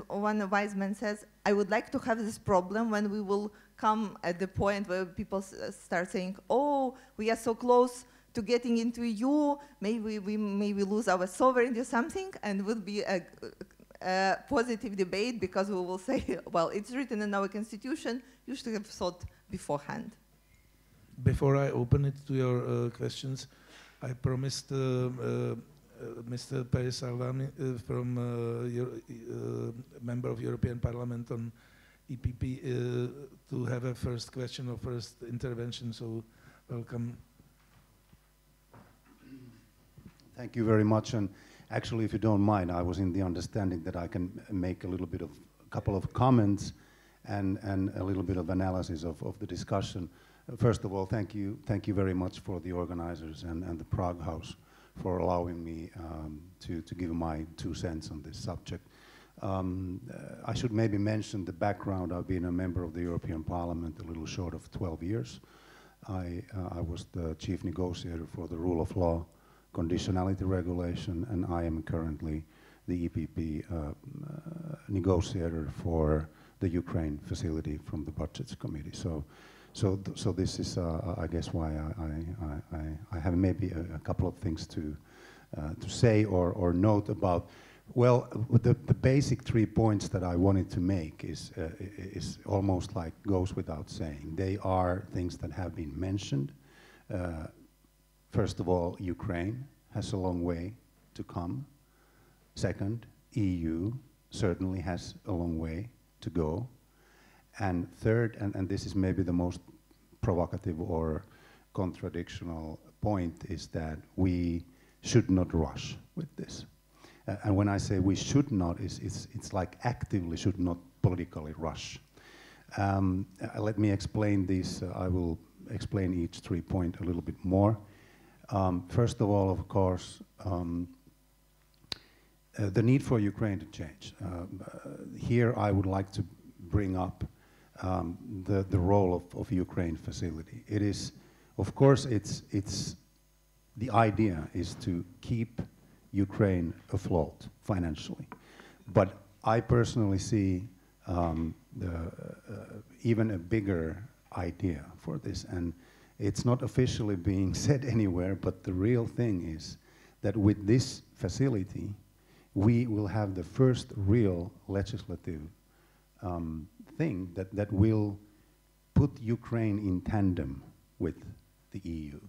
one wise man says, I would like to have this problem when we will come at the point where people start saying, oh, we are so close to getting into EU, maybe we lose our sovereignty or something, and will be a positive debate, because we will say, well, it's written in our constitution, you should have thought beforehand. Before I open it to your questions, I promised Mr. Paris Alva from member of European Parliament on EPP to have a first question or first intervention, so welcome. Thank you very much. And actually, if you don't mind, I was in the understanding that I can make a little bit of, couple of comments and a little bit of analysis of the discussion. First of all, thank you very much for the organizers and the Prague House for allowing me to give my 2 cents on this subject. I should maybe mention the background. I've been a member of the European Parliament a little short of 12 years. I was the chief negotiator for the rule of law conditionality regulation, and I am currently the EPP negotiator for the Ukraine facility from the Budgets Committee. So this is, I guess, why I have maybe a couple of things to say or note about. Well, the basic 3 points that I wanted to make is almost like goes without saying. They are things that have been mentioned. First of all, Ukraine has a long way to come. Second, EU certainly has a long way to go. And third, and this is maybe the most provocative or contradictional point, is that we should not rush with this. And when I say we should not, it's like actively should not politically rush. Let me explain this. I will explain each 3 points a little bit more. First of all, of course, the need for Ukraine to change. Here I would like to bring up the role of Ukraine facility. It is, of course, it's the idea is to keep Ukraine afloat financially. But I personally see even a bigger idea for this, and it's not officially being said anywhere, but the real thing is that with this facility, we will have the first real legislative thing that will put Ukraine in tandem with the EU.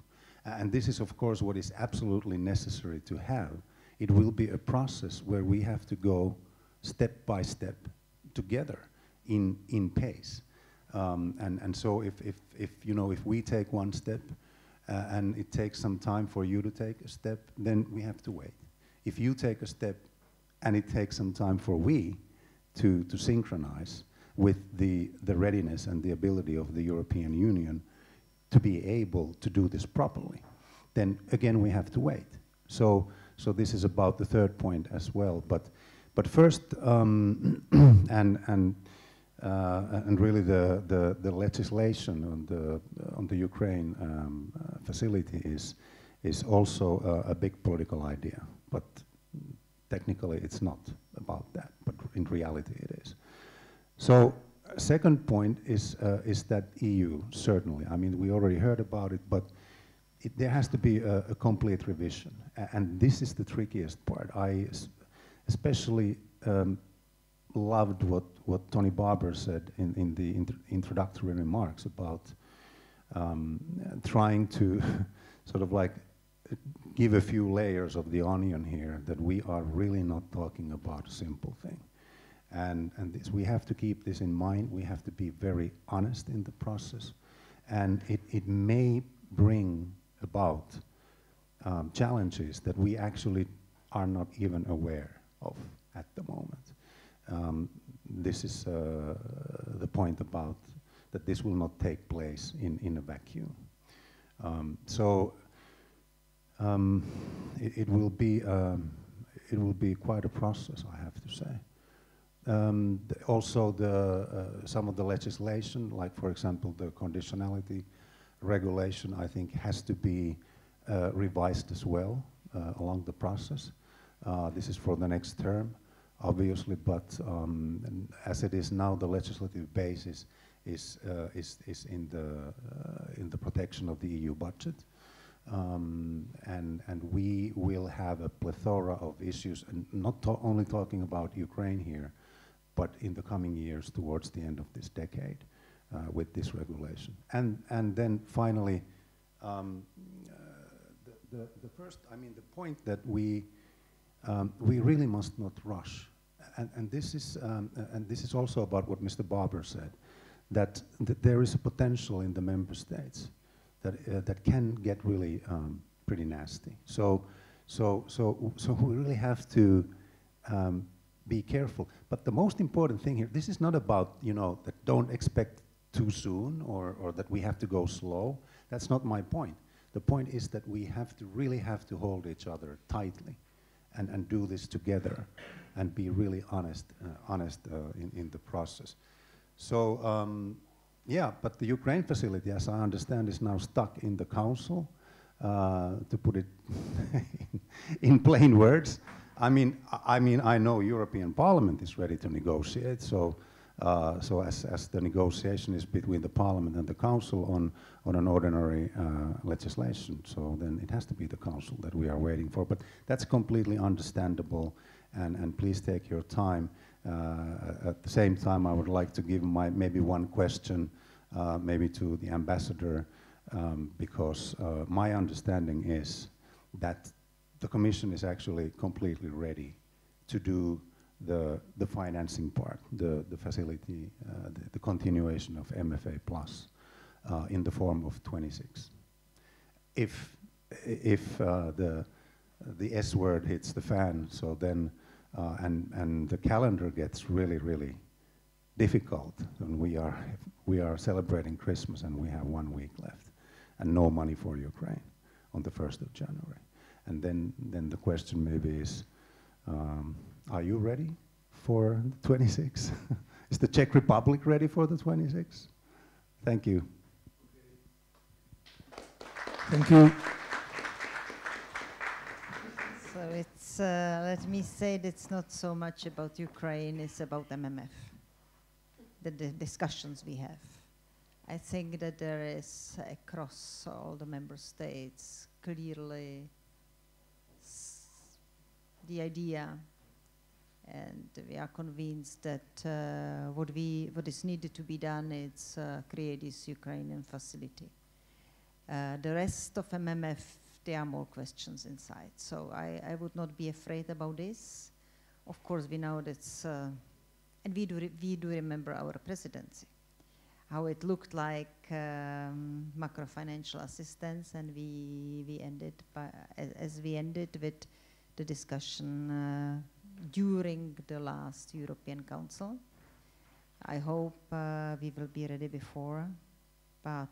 And this is, of course, what is absolutely necessary to have. It will be a process where we have to go step by step together in pace. And so if we take one step and it takes some time for you to take a step, then we have to wait. If you take a step and it takes some time for we to synchronize with the readiness and the ability of the European Union to be able to do this properly, then again we have to wait. So this is about the third point as well. But first, and really the legislation on the Ukraine facility is also a big political idea. But technically it's not about that, but in reality it is. So second point is that EU, certainly. I mean, we already heard about it, but there has to be a complete revision. And this is the trickiest part. I especially loved what Tony Barber said in the introductory remarks about trying to sort of like give a few layers of the onion here, that we are really not talking about a simple thing. And this, we have to keep this in mind. We have to be very honest in the process. And it may bring about challenges that we actually are not even aware of at the moment. This is the point about that this will not take place in a vacuum. It will be quite a process, I have to say. Also, some of the legislation, like for example the conditionality regulation, I think has to be revised as well along the process. This is for the next term, obviously, but as it is now, the legislative basis is in the protection of the EU budget. And we will have a plethora of issues, and not only talking about Ukraine here, but in the coming years towards the end of this decade with this regulation. And then finally, the first, I mean, the point that we really must not rush, and this is also about what Mr. Barber said, that there is a potential in the member states that can get really pretty nasty. So we really have to be careful. But the most important thing here, this is not about, that don't expect too soon or that we have to go slow. That's not my point. The point is that we really have to hold each other tightly and do this together and be really honest in the process. So, yeah, but the Ukraine facility, as I understand, is now stuck in the council, to put it in plain words. I mean, I know European Parliament is ready to negotiate, so as the negotiation is between the Parliament and the Council on an ordinary legislation, so then it has to be the Council that we are waiting for. But that's completely understandable, and please take your time. At the same time, I would like to give maybe one question, maybe to the ambassador, because my understanding is that the Commission is actually completely ready to do the financing part, the facility, the continuation of MFA Plus in the form of 26. If the S word hits the fan, so then and the calendar gets really difficult, and we are celebrating Christmas and we have 1 week left, and no money for Ukraine on the 1st of January. And then the question maybe is, are you ready for the 26? Is the Czech Republic ready for the 26? Thank you. Thank you. So it's, let me say that it's not so much about Ukraine, it's about MMF, the discussions we have. I think that there is, across all the member states, clearly the idea, and we are convinced that what is needed to be done is create this Ukrainian facility. The rest of MMF, there are more questions inside. So I would not be afraid about this. Of course, we know that's, and we do remember our presidency, how it looked like macro-financial assistance, and we ended as we ended with the discussion during the last European Council. I hope we will be ready before, but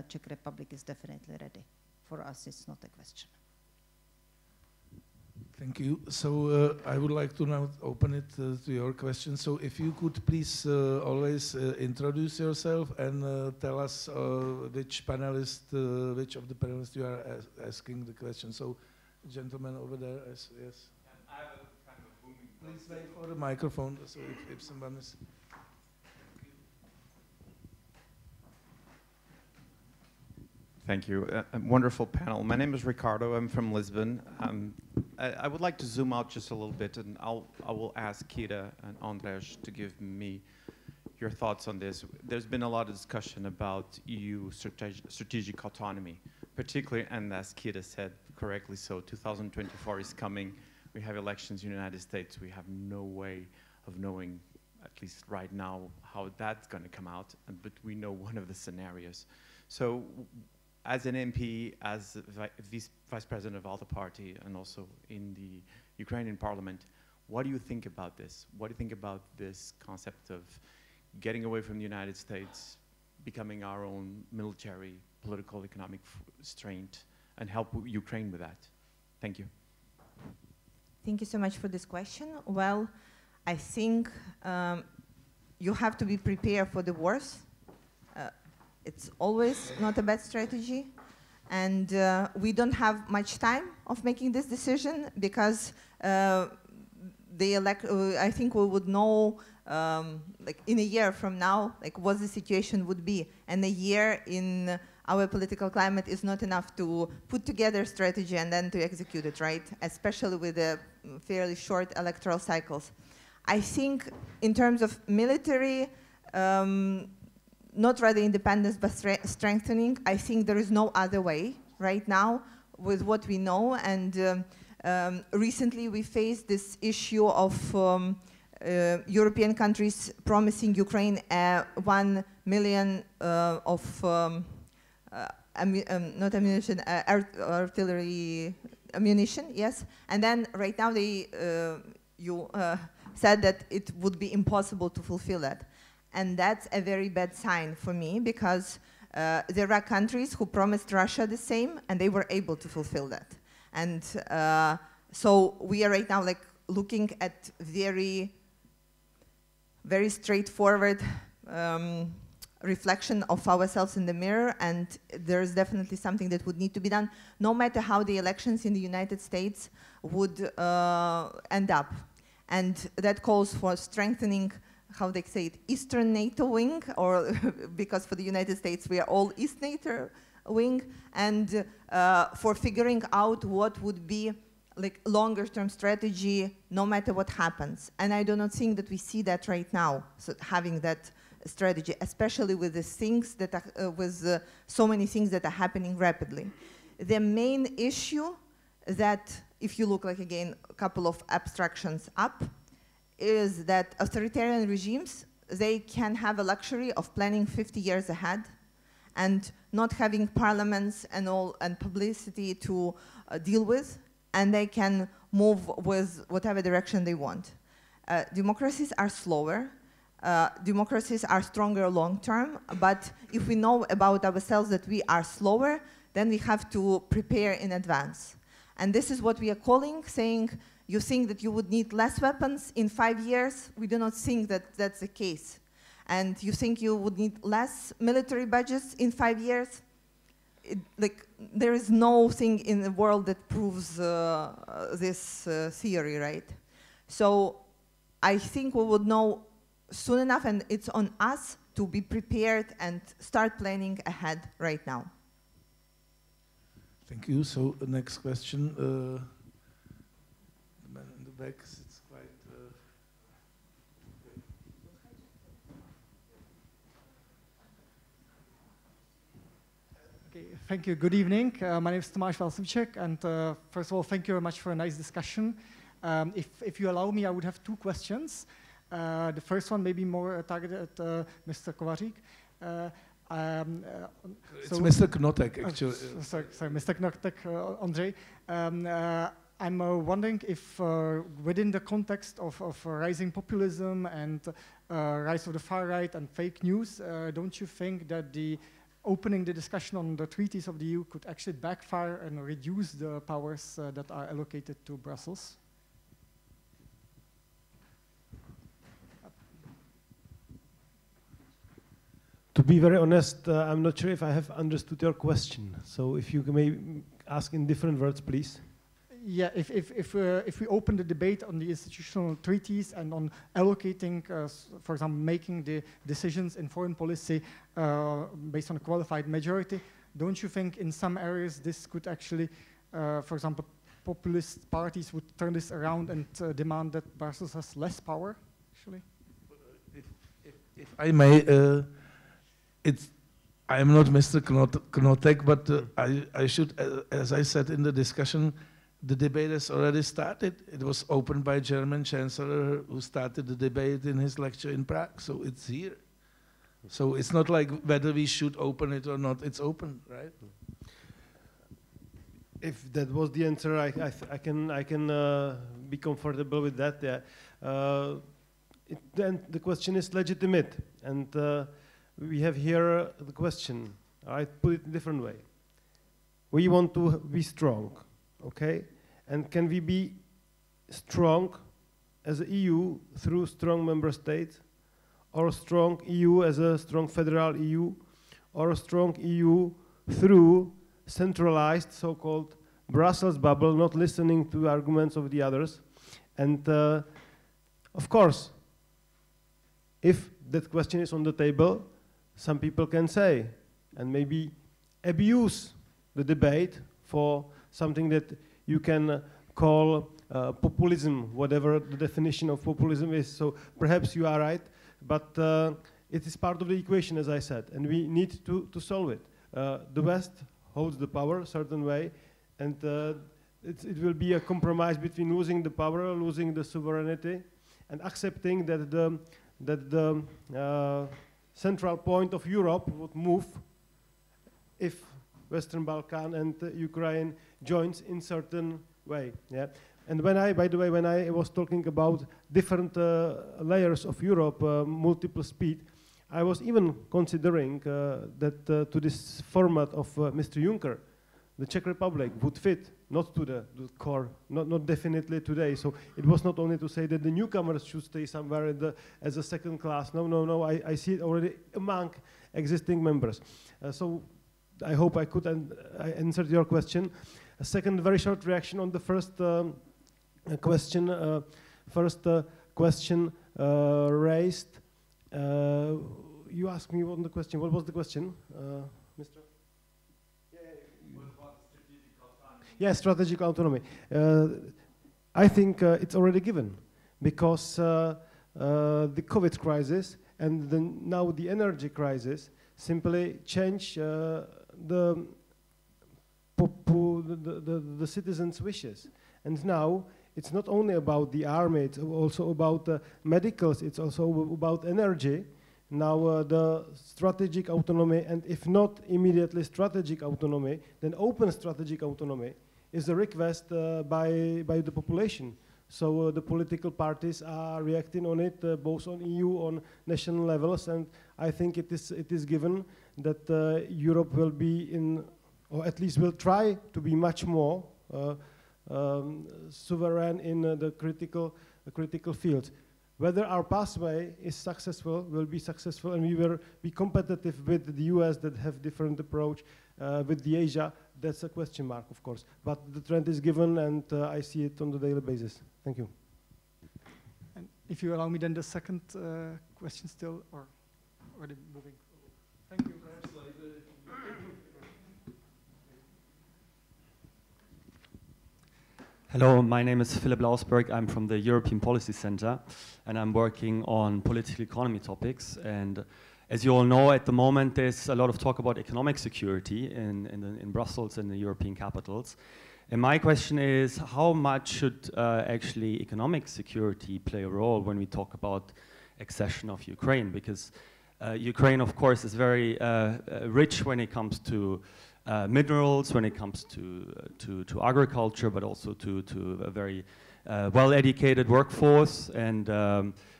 Czech Republic is definitely ready. For us, it's not a question. Thank you. So I would like to now open it to your questions. So if you could please always introduce yourself and tell us which panelist, which of the panelists you are asking the question. So, gentleman over there, yes. I have a kind of a booming. Please wait for the microphone. So if someone is. Thank you. A wonderful panel. My name is Ricardo. I'm from Lisbon. I would like to zoom out just a little bit, and I will ask Kira and Ondřej to give me your thoughts on this. There's been a lot of discussion about EU strategic autonomy, particularly, and as Kira said correctly, so 2024 is coming. We have elections in the United States. We have no way of knowing, at least right now, how that's going to come out, but we know one of the scenarios. So, as an MP, as Vice President of ALDE party, and also in the Ukrainian parliament, what do you think about this? What do you think about this concept of getting away from the United States, becoming our own military, political, economic strength, and help Ukraine with that? Thank you. Thank you so much for this question. Well, I think you have to be prepared for the worst. It's always not a bad strategy, and we don't have much time of making this decision because I think we would know like in a year from now, like what the situation would be, and a year in our political climate is not enough to put together a strategy and then to execute it, right? Especially with the fairly short electoral cycles. I think in terms of military, not rather independence, but strengthening. I think there is no other way right now with what we know. And recently we faced this issue of European countries promising Ukraine 1 million of not ammunition, artillery ammunition, yes. And then right now they said that it would be impossible to fulfill that. And that's a very bad sign for me, because there are countries who promised Russia the same, and they were able to fulfill that. And so we are right now like looking at very straightforward reflection of ourselves in the mirror, and there's definitely something that would need to be done, no matter how the elections in the United States would end up. And that calls for strengthening, how they say it, Eastern NATO wing, or because for the United States we are all East NATO wing, and for figuring out what would be like longer-term strategy, no matter what happens. And I do not think that we see that right now, so having that strategy, especially with the things that are, so many things that are happening rapidly. The main issue that, if you look like again a couple of abstractions up, is that authoritarian regimes, they can have a luxury of planning 50 years ahead and not having parliaments and all and publicity to deal with, and they can move with whatever direction they want. Democracies are slower. Democracies are stronger long-term, but if we know about ourselves that we are slower, then we have to prepare in advance. And this is what we are calling, saying, you think that you would need less weapons in 5 years? We do not think that that's the case. And you think you would need less military budgets in 5 years? There is no thing in the world that proves this theory, right? So I think we would know soon enough, and it's on us to be prepared and start planning ahead right now. Thank you. So the next question, the man in the back, it's quite... Okay, thank you. Good evening. My name is Tomáš Valsivček, and first of all, thank you very much for a nice discussion. If you allow me, I would have 2 questions. The first one may be more targeted at Mr. Kovařík. It's Mr. Knotek, actually. Sorry, Mr. Knotek, Ondřej. I'm wondering if within the context of rising populism and rise of the far right and fake news, don't you think that opening the discussion on the treaties of the EU could actually backfire and reduce the powers that are allocated to Brussels? To be very honest, I'm not sure if I have understood your question. So if you may ask in different words, please. Yeah, if we open the debate on the institutional treaties and on allocating, for example, making the decisions in foreign policy based on a qualified majority, don't you think in some areas this could actually, for example, populist parties would turn this around and demand that Brussels has less power, actually? If I may, I am not Mr. Knotek, but I should, as I said in the discussion, the debate has already started. It was opened by German Chancellor who started the debate in his lecture in Prague, so it's here. So it's not like whether we should open it or not, it's open, right? If that was the answer, I can be comfortable with that. Yeah. Then the question is legitimate, and we have here the question. I put it in a different way. We want to be strong, okay? And can we be strong as an EU through strong member states, or strong EU as a strong federal EU, or a strong EU through centralized so-called Brussels bubble, not listening to arguments of the others? And of course, if that question is on the table, some people can say, and maybe abuse the debate for something that you can call populism, whatever the definition of populism is. So perhaps you are right, but it is part of the equation, as I said, and we need to solve it. The West holds the power a certain way, and it will be a compromise between losing the power, losing the sovereignty, and accepting that the central point of Europe would move if Western Balkan and Ukraine joins in certain way. Yeah. And by the way, when I was talking about different layers of Europe, multiple speed, I was even considering that to this format of Mr. Juncker, the Czech Republic would fit, not to the core, not definitely today. So it was not only to say that the newcomers should stay somewhere as a second class. No, I see it already among existing members. So I hope I could I answered your question. A second very short reaction on the first question. Question raised. You asked me on the question. What was the question, Mr.? Yes, strategic autonomy. I think it's already given because the COVID crisis and now the energy crisis simply change the citizens' wishes. And now it's not only about the army, it's also about medicals, it's also about energy. Now the strategic autonomy, and if not immediately strategic autonomy, then open strategic autonomy is a request by the population. So the political parties are reacting on it, both on EU, on national levels, and I think it is given that Europe will be in, or at least will try to be much more sovereign in the critical fields. Whether our pathway is successful, will be successful, and we will be competitive with the US that have different approach, with the Asia, that's a question mark, of course. But the trend is given, and I see it on the daily basis. Thank you. And if you allow me, then the second question still, or already moving. Thank you. Hello, my name is Philip Lausberg. I'm from the European Policy Center, and I'm working on political economy topics. And as you all know, at the moment, there's a lot of talk about economic security in Brussels and the European capitals. And my question is, how much should actually economic security play a role when we talk about accession of Ukraine? Because Ukraine, of course, is very rich when it comes to minerals, when it comes to agriculture, but also to a very well-educated workforce. And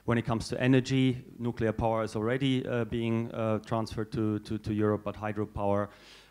when it comes to energy, nuclear power is already being transferred to Europe, but hydropower,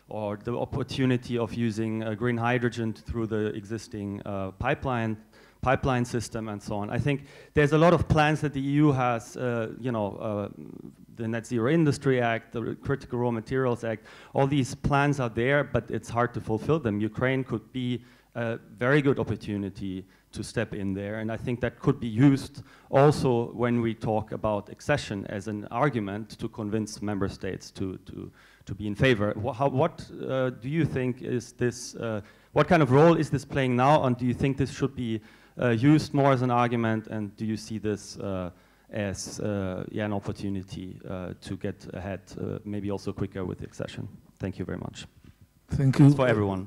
or the opportunity of using green hydrogen through the existing pipeline system and so on. I think there's a lot of plans that the EU has, the Net Zero Industry Act, the Critical Raw Materials Act, all these plans are there, but it's hard to fulfill them. Ukraine could be a very good opportunity to step in there, and I think that could be used also when we talk about accession as an argument to convince member states to be in favor. What do you think is this, what kind of role is this playing now, and do you think this should be used more as an argument, and do you see this as an opportunity to get ahead, maybe also quicker with the accession? Thank you very much. Thank you. It's for everyone.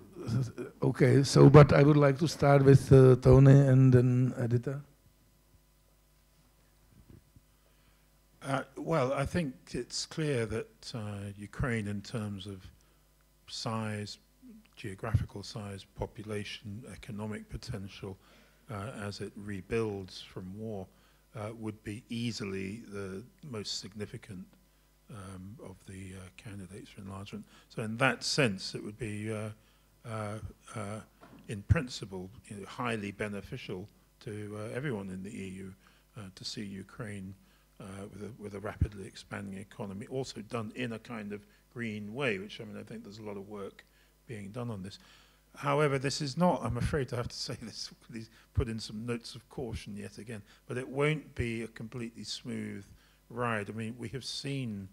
Okay, so but I would like to start with Tony and then Edita. Well, I think it's clear that Ukraine, in terms of size, geographical size, population, economic potential, as it rebuilds from war, would be easily the most significant of the candidates for enlargement. So in that sense, it would be, in principle, highly beneficial to everyone in the EU to see Ukraine with a rapidly expanding economy, also done in a kind of green way, which, I mean, I think there's a lot of work being done on this. However, this is not, I'm afraid to have to say this, please put in some notes of caution yet again, but it won't be a completely smooth ride. I mean, we have seen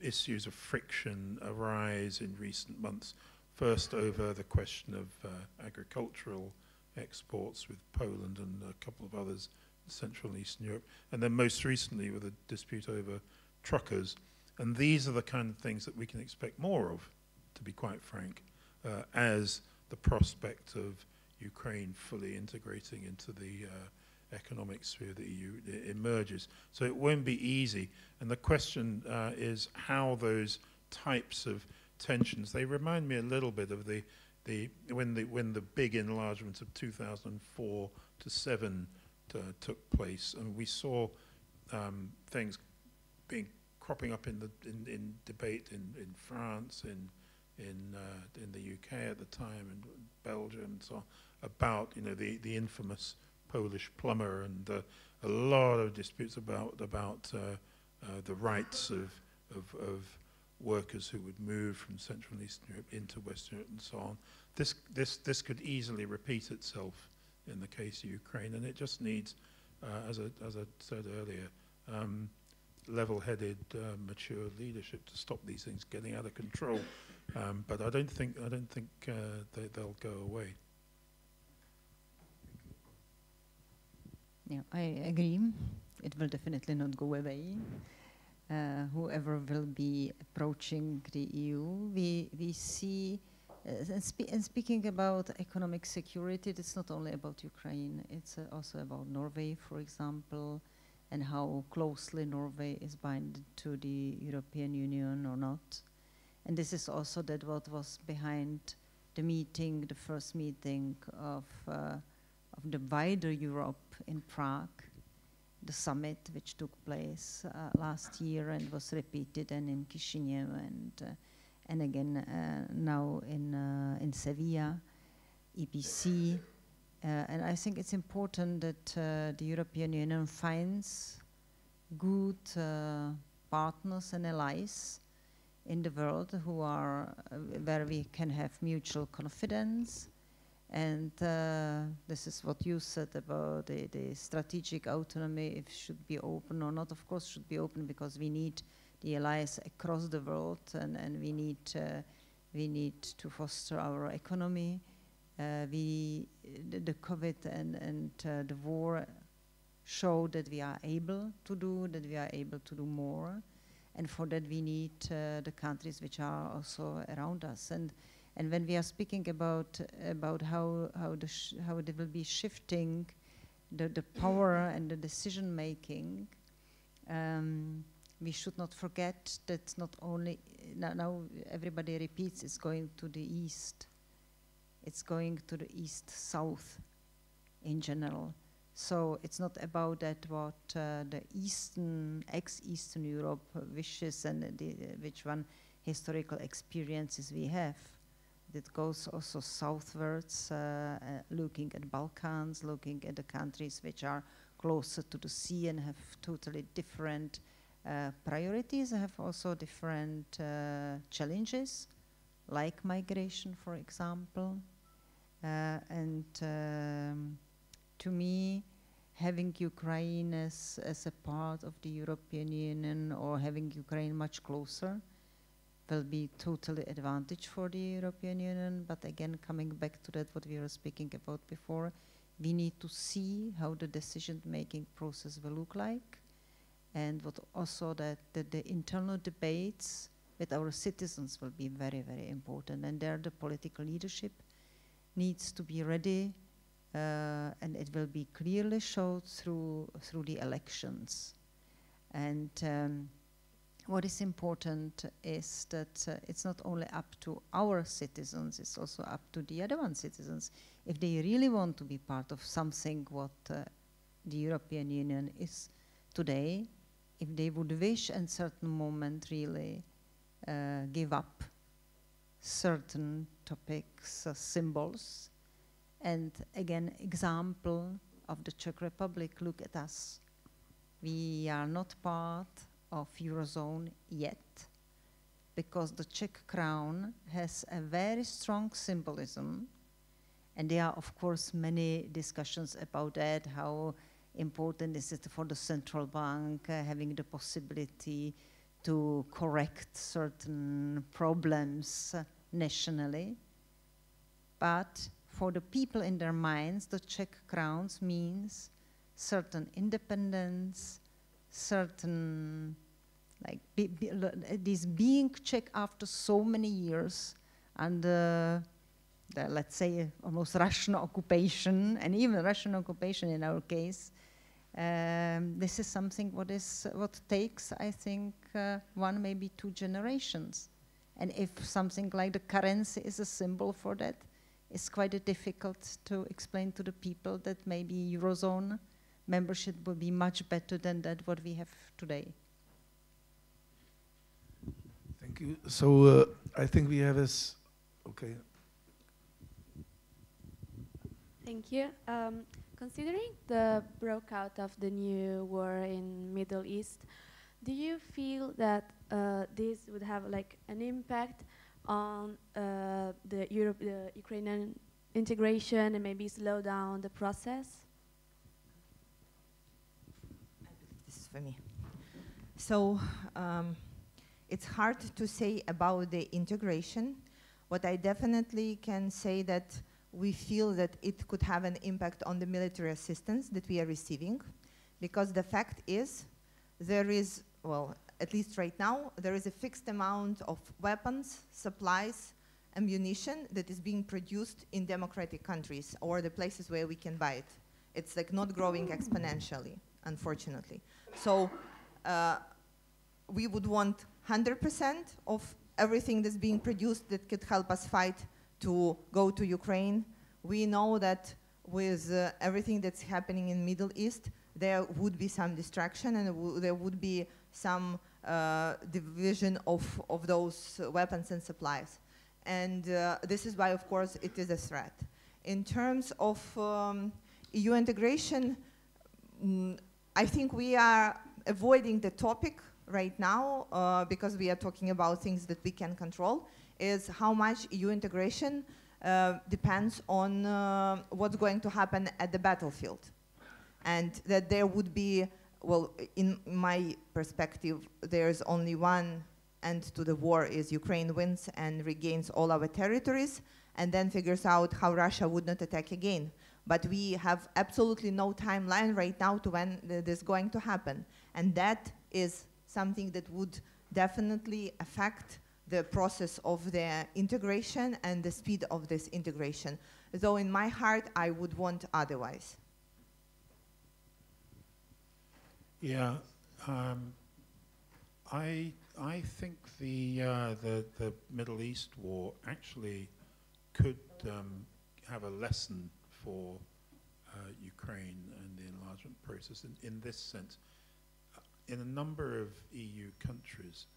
issues of friction arise in recent months, first over the question of agricultural exports with Poland and a couple of others in Central and Eastern Europe, and then most recently with a dispute over truckers. And these are the kind of things that we can expect more of, to be quite frank, as the prospect of Ukraine fully integrating into the economic sphere of the EU emerges. So it won't be easy. And the question is how those types of tensions, they remind me a little bit of when the big enlargements of 2004 to 7 took place, and we saw things being cropping up in debate in France, in the UK at the time, and Belgium, and so on, about the infamous Polish plumber, and a lot of disputes about the rights of workers who would move from Central and Eastern Europe into Western Europe, and so on. This could easily repeat itself in the case of Ukraine, and it just needs, as I said earlier, level-headed, mature leadership to stop these things getting out of control. But I don't think they'll go away. Yeah, I agree. It will definitely not go away. Whoever will be approaching the EU, we see, and speaking about economic security, it's not only about Ukraine, it's also about Norway, for example, and how closely Norway is bound to the European Union or not. And this is also what was behind the meeting, the first meeting of the wider Europe in Prague, the summit which took place last year and was repeated and in Chisinau and again now in Sevilla, EPC. And I think it's important that the European Union finds good partners and allies in the world who are where we can have mutual confidence. And this is what you said about the strategic autonomy, if it should be open or not. Of course, should be open because we need the allies across the world, and we need to foster our economy. The COVID and the war show that we are able to do more, and for that we need the countries which are also around us. And when we are speaking about how they will be shifting the power and the decision making, we should not forget that not only now everybody repeats it's going to the east. It's going to the east-south in general. So it's not about that what the ex-Eastern Europe wishes and which one historical experiences we have. It goes also southwards, looking at Balkans, looking at the countries which are closer to the sea and have totally different priorities, have also different challenges, like migration, for example. To me, having Ukraine as a part of the European Union or having Ukraine much closer will be totally advantage for the European Union. But again, coming back to that, what we were speaking about before, we need to see how the decision-making process will look like, and what also that the internal debates with our citizens will be very, very important. And there the political leadership needs to be ready, and it will be clearly showed through the elections. And what is important is that it's not only up to our citizens, it's also up to the other one citizens. If they really want to be part of something what the European Union is today, if they would wish at a certain moment really give up certain topics, symbols, and again, example of the Czech Republic, look at us. We are not part of Eurozone yet, because the Czech crown has a very strong symbolism, and there are of course many discussions about that, how important is it for the central bank having the possibility to correct certain problems nationally. But for the people in their minds, the Czech crowns means certain independence, certain, like, this being Czech after so many years under the, let's say, almost Russian occupation, and even Russian occupation in our case, this is something what takes, I think, one, maybe 2 generations. And if something like the currency is a symbol for that, it's quite difficult to explain to the people that maybe Eurozone membership will be much better than that what we have today. you. So I think we have this. Okay. Thank you. Considering the breakout of the new war in Middle East, do you feel that this would have like an impact on the Ukrainian integration and maybe slow down the process? This is for me. So it's hard to say about the integration. What I definitely can say that we feel that it could have an impact on the military assistance that we are receiving, because the fact is there is, well, at least right now, there is a fixed amount of weapons, supplies, ammunition that is being produced in democratic countries or the places where we can buy it. It's like not growing exponentially, unfortunately. So we would want 100% of everything that's being produced that could help us fight to go to Ukraine. We know that with everything that's happening in Middle East, there would be some distraction and there would be some division of those weapons and supplies. And this is why, of course, it is a threat. In terms of EU integration, I think we are avoiding the topic right now because we are talking about things that we can control, is how much EU integration depends on what's going to happen at the battlefield. And that there would be, well, in my perspective, there's only one end to the war is Ukraine wins and regains all our territories and then figures out how Russia would not attack again. But we have absolutely no timeline right now to when this is going to happen. And that is something that would definitely affect the process of the integration and the speed of this integration. Though in my heart, I would want otherwise. Yeah, I think the Middle East war actually could have a lesson for Ukraine and the enlargement process in this sense. In a number of EU countries,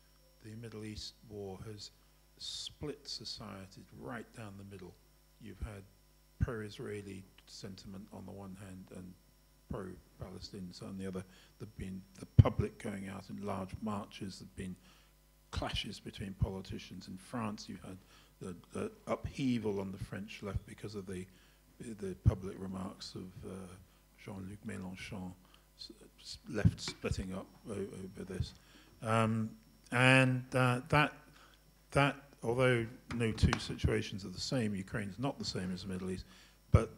the Middle East war has split societies right down the middle. You've had pro-Israeli sentiment on the one hand and pro-Palestinians on the other. There've been the public going out in large marches. There've been clashes between politicians. In France, you had the upheaval on the French left because of the public remarks of Jean-Luc Mélenchon, left splitting up over this. And that, although no two situations are the same, Ukraine's not the same as the Middle East, but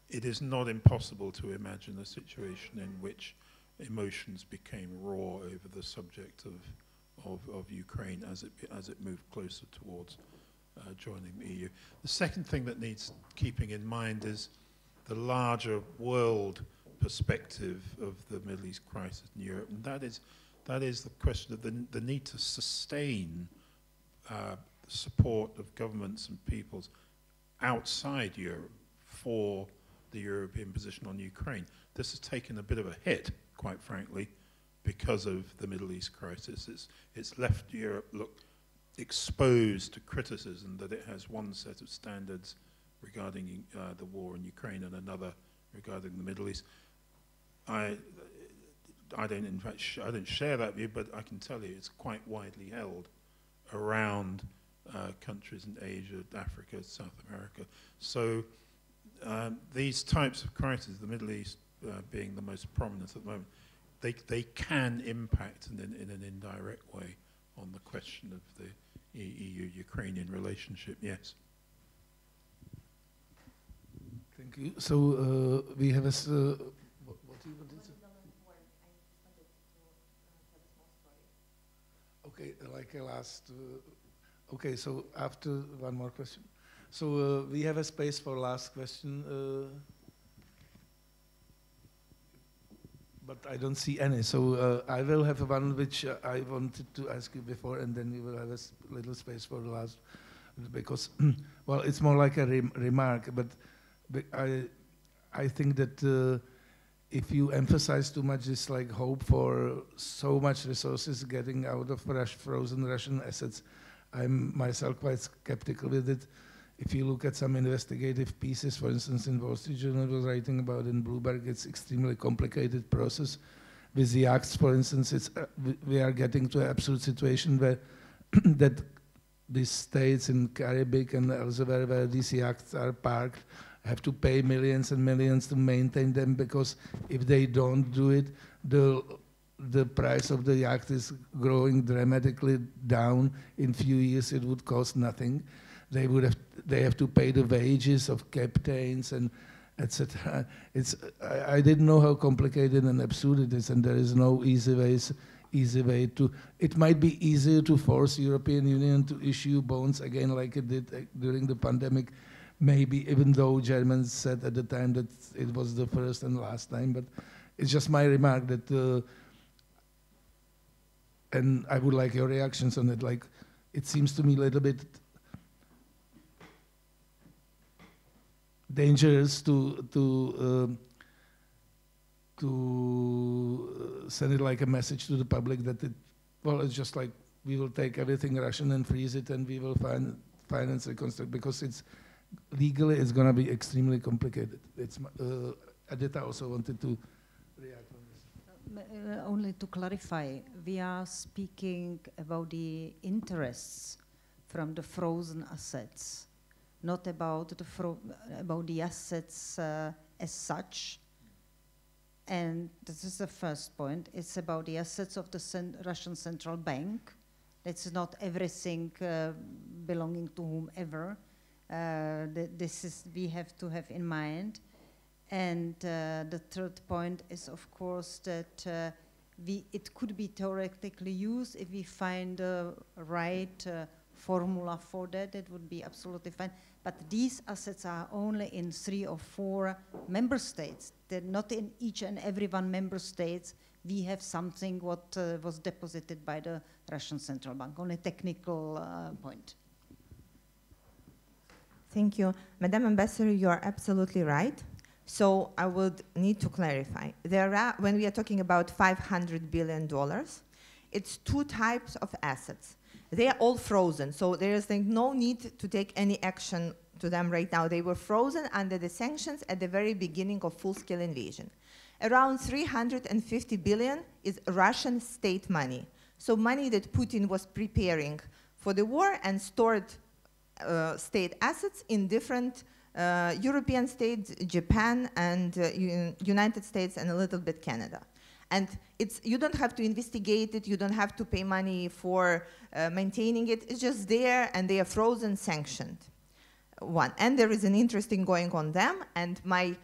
it is not impossible to imagine a situation in which emotions became raw over the subject of Ukraine as it moved closer towards joining the EU. The second thing that needs keeping in mind is the larger world perspective of the Middle East crisis in Europe, and that is the question of the need to sustain support of governments and peoples outside Europe for the European position on Ukraine. This has taken a bit of a hit, quite frankly, because of the Middle East crisis. It's left Europe exposed to criticism that it has one set of standards regarding the war in Ukraine and another regarding the Middle East. I don't share that view, but I can tell you it's quite widely held around countries in Asia, Africa, South America. So these types of crises, the Middle East being the most prominent at the moment, they can impact in an indirect way on the question of the EU-Ukrainian relationship, yes. Thank you. So we have a... what do you want to say? Okay, like a last... okay, so after one more question. So we have a space for last question. But I don't see any. So I will have one which I wanted to ask you before, and then we will have a little space for the last, because, well, it's more like a remark, but I think that if you emphasize too much this like hope for so much resources getting out of frozen Russian assets, I'm myself quite skeptical with it. If you look at some investigative pieces, for instance, in Wall Street Journal was writing about in Bloomberg, it's extremely complicated process. With the yachts, for instance, it's, we are getting to an absolute situation where that these states in Caribbean and elsewhere where these yachts are parked have to pay millions and millions to maintain them, because if they don't do it, the price of the yacht is growing dramatically down. In few years, it would cost nothing. They have to pay the wages of captains and etc. I didn't know how complicated and absurd it is, and there is no easy way to. It might be easier to force European Union to issue bonds again, like it did during the pandemic. Maybe, even though Germans said at the time that it was the first and last time, but it's just my remark that, and I would like your reactions on it. Like, it seems to me a little bit dangerous to send it like a message to the public that it's just like we will take everything Russian and freeze it and we will finance reconstruct, because it's legally it's going to be extremely complicated. It's Edita also wanted to react on this. Only to clarify, we are speaking about the interests from the frozen assets, not about the assets as such. And this is the first point. It's about the assets of the Russian Central Bank. It's not everything belonging to whomever. This is we have to have in mind. And the third point is, of course, that it could be theoretically used if we find the right formula for that. That would be absolutely fine. But these assets are only in 3 or 4 member states. They're not in each and every one member states. We have something what was deposited by the Russian Central Bank. Only technical point. Thank you. Madam Ambassador, you are absolutely right. So I would need to clarify. When we are talking about $500 billion, it's 2 types of assets. They are all frozen, so there is no need to take any action to them right now. They were frozen under the sanctions at the very beginning of full-scale invasion. Around 350 billion is Russian state money. So money that Putin was preparing for the war and stored state assets in different European states, Japan and United States and a little bit Canada. And you don't have to investigate it, you don't have to pay money for maintaining it, it's just there and they are frozen, sanctioned. One, and there is an interesting going on them, and my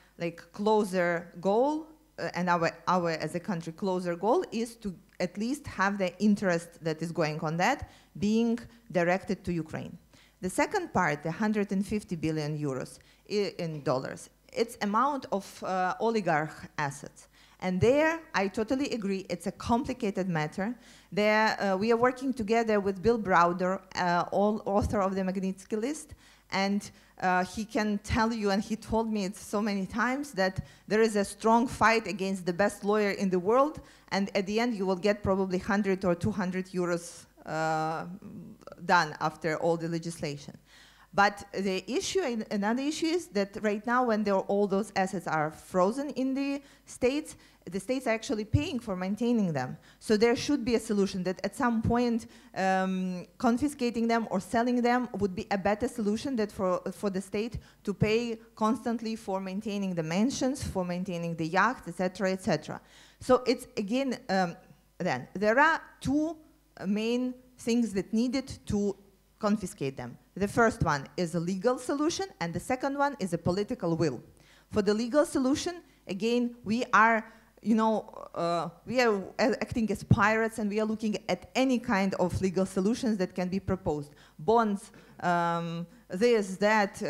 closer goal, and our as a country closer goal is to at least have the interest that is going on that being directed to Ukraine. The second part, the 150 billion euros in dollars, it's amount of oligarch assets. And there, I totally agree, it's a complicated matter. There, we are working together with Bill Browder, author of the Magnitsky List, and he can tell you, and he told me it so many times, that there is a strong fight against the best lawyer in the world, and at the end you will get probably 100 or 200 euros done after all the legislation. But the issue, another issue is that right now when all those assets are frozen in the states are actually paying for maintaining them. So there should be a solution that at some point confiscating them or selling them would be a better solution that for the state to pay constantly for maintaining the mansions, for maintaining the yachts, etc., etc. So it's again, then there are 2 main things that needed to confiscate them. The first one is a legal solution, and the second one is a political will. For the legal solution, again, we are acting as pirates, and we are looking at any kind of legal solutions that can be proposed. Bonds, this, that,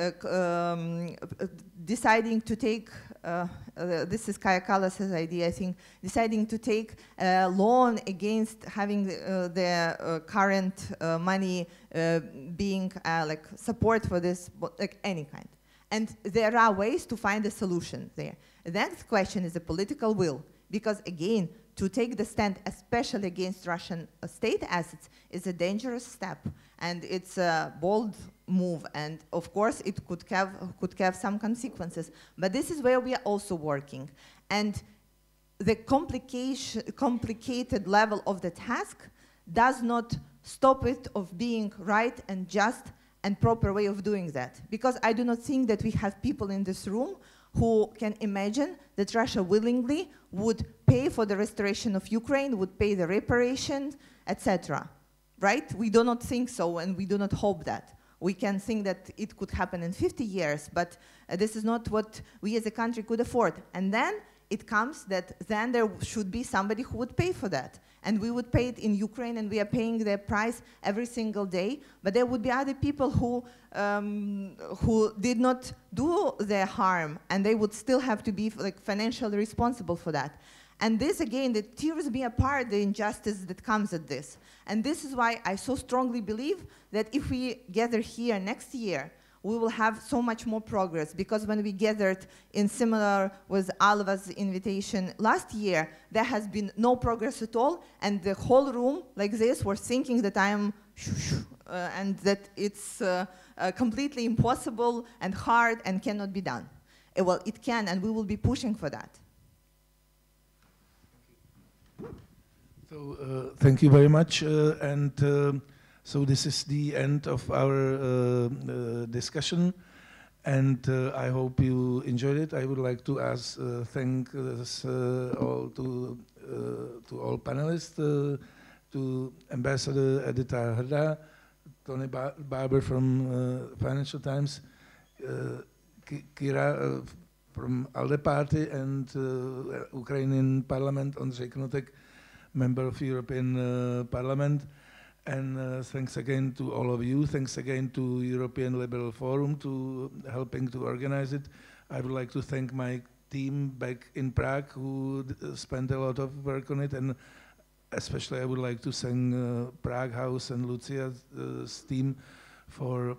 deciding to take, this is Kaja Kallas's idea, I think, deciding to take a loan against having the current money being support for this, any kind. And there are ways to find a solution there. The next question is the political will, because again, to take the stand, especially against Russian state assets, is a dangerous step, and it's a bold move, and of course it could have some consequences. But this is where we are also working, and the complicated level of the task does not stop it of being right and just and proper way of doing that, because I do not think that we have people in this room who can imagine that Russia willingly would pay for the restoration of Ukraine, would pay the reparations, etc. Right? We do not think so, and we do not hope that. We can think that it could happen in 50 years, but this is not what we as a country could afford. And then it comes that then there should be somebody who would pay for that. And we would pay it in Ukraine, and we are paying the price every single day. But there would be other people who did not do the harm, and they would still have to be like financially responsible for that. And this, again, that tears me apart, the injustice that comes at this. And this is why I so strongly believe that if we gather here next year, we will have so much more progress, because when we gathered in similar with Alva's invitation last year, there has been no progress at all, and the whole room like this were thinking that I am and that it's completely impossible and hard and cannot be done. Well, it can, and we will be pushing for that. So thank you very much, so this is the end of our discussion, and I hope you enjoyed it. I would like to thank all to all panelists, to Ambassador Edita Hrdá, Tony Barber from Financial Times, Kira from ALDE party, and Ukrainian Parliament, Ondřej Knotek, member of European Parliament. And thanks again to all of you. Thanks again to European Liberal Forum to helping to organize it. I would like to thank my team back in Prague who spent a lot of work on it, and especially I would like to thank Prague House and Lucia's team for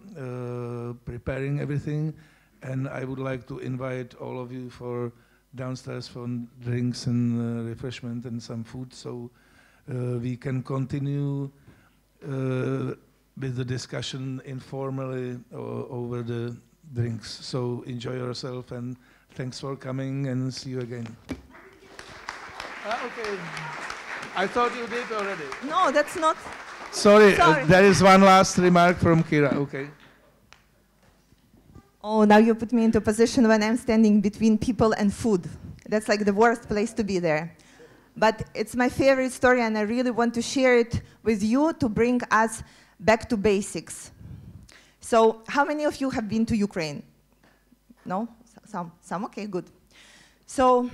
preparing everything. And I would like to invite all of you for downstairs for drinks and refreshment and some food, so we can continue with the discussion informally over the drinks. So enjoy yourself, and thanks for coming, and see you again. Okay. I thought you did already. No, that's not. Sorry. There is one last remark from Kira. Okay. Oh, now you put me into a position when I'm standing between people and food. That's like the worst place to be there. But it's my favorite story, and I really want to share it with you to bring us back to basics. So how many of you have been to Ukraine? No? Some? Okay, good. So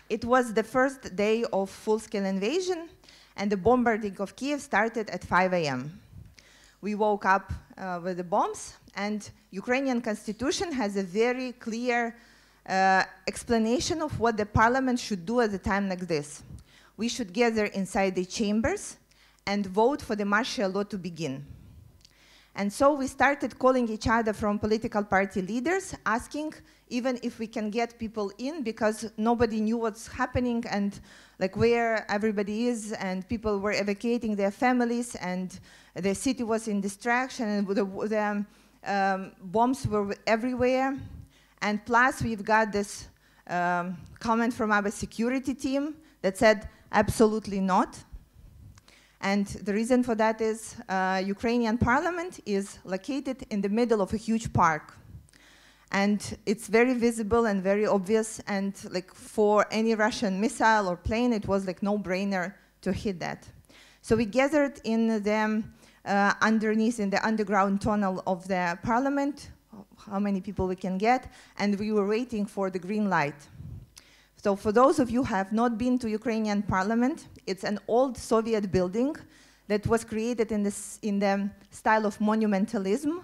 it was the first day of full-scale invasion, and the bombarding of Kiev started at 5 a.m. We woke up with the bombs, and Ukrainian constitution has a very clear explanation of what the parliament should do at a time like this. We should gather inside the chambers and vote for the martial law to begin. And so we started calling each other from political party leaders, asking even if we can get people in, because nobody knew what's happening and like where everybody is, and people were evacuating their families, and the city was in distraction, and the bombs were everywhere. And plus, we've got this comment from our security team that said, absolutely not. And the reason for that is Ukrainian parliament is located in the middle of a huge park. And it's very visible and very obvious. And like for any Russian missile or plane, it was like no-brainer to hit that. So we gathered in the underneath, in the underground tunnel of the parliament, how many people we can get, and we were waiting for the green light. So for those of you who have not been to Ukrainian parliament, it's an old Soviet building that was created in the style of monumentalism,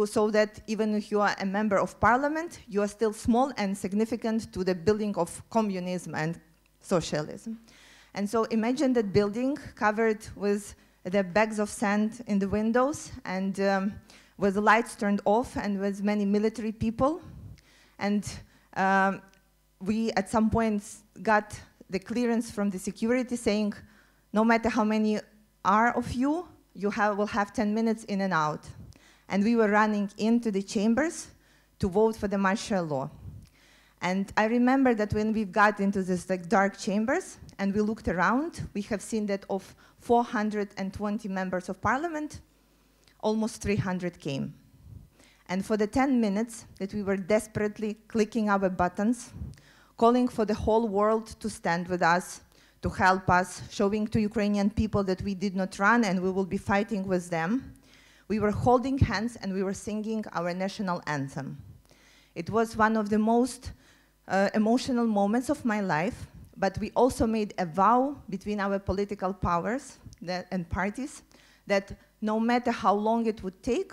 so that even if you are a member of parliament, you are still small and significant to the building of communism and socialism. And so imagine that building covered with the bags of sand in the windows, and with the lights turned off, and with many military people. And we at some point got the clearance from the security saying, no matter how many are of you, will have 10 minutes in and out. And we were running into the chambers to vote for the martial law. And I remember that when we got into this dark chambers and we looked around, we have seen that of 420 members of parliament, almost 300 came. And for the 10 minutes that we were desperately clicking our buttons, calling for the whole world to stand with us, to help us, showing to Ukrainian people that we did not run and we will be fighting with them, we were holding hands and we were singing our national anthem. It was one of the most emotional moments of my life, but we also made a vow between our political powers and parties that no matter how long it would take,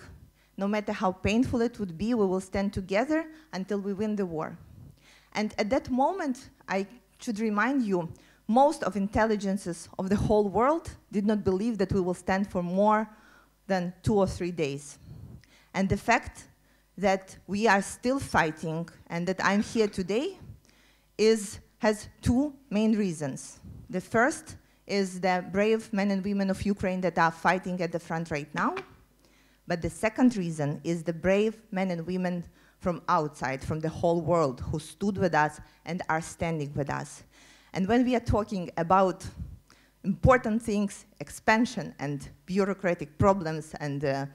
no matter how painful it would be, we will stand together until we win the war. And at that moment, I should remind you, most of intelligences of the whole world did not believe that we will stand for more than 2 or 3 days. And the fact that we are still fighting and that I'm here today has 2 main reasons. The first is the brave men and women of Ukraine that are fighting at the front right now. But the second reason is the brave men and women from outside, from the whole world, who stood with us and are standing with us. And when we are talking about important things, expansion and bureaucratic problems and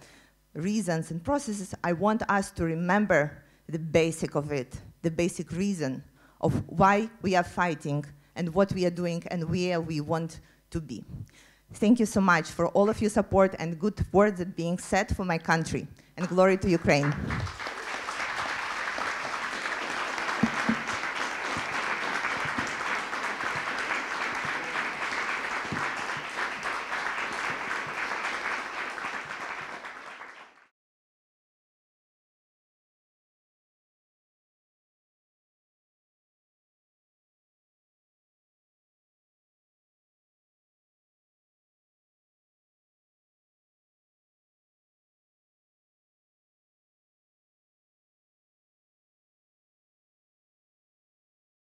reasons and processes, I want us to remember the basic of it, the basic reason of why we are fighting and what we are doing and where we want to be. Thank you so much for all of your support and good words that being said for my country. And glory to Ukraine.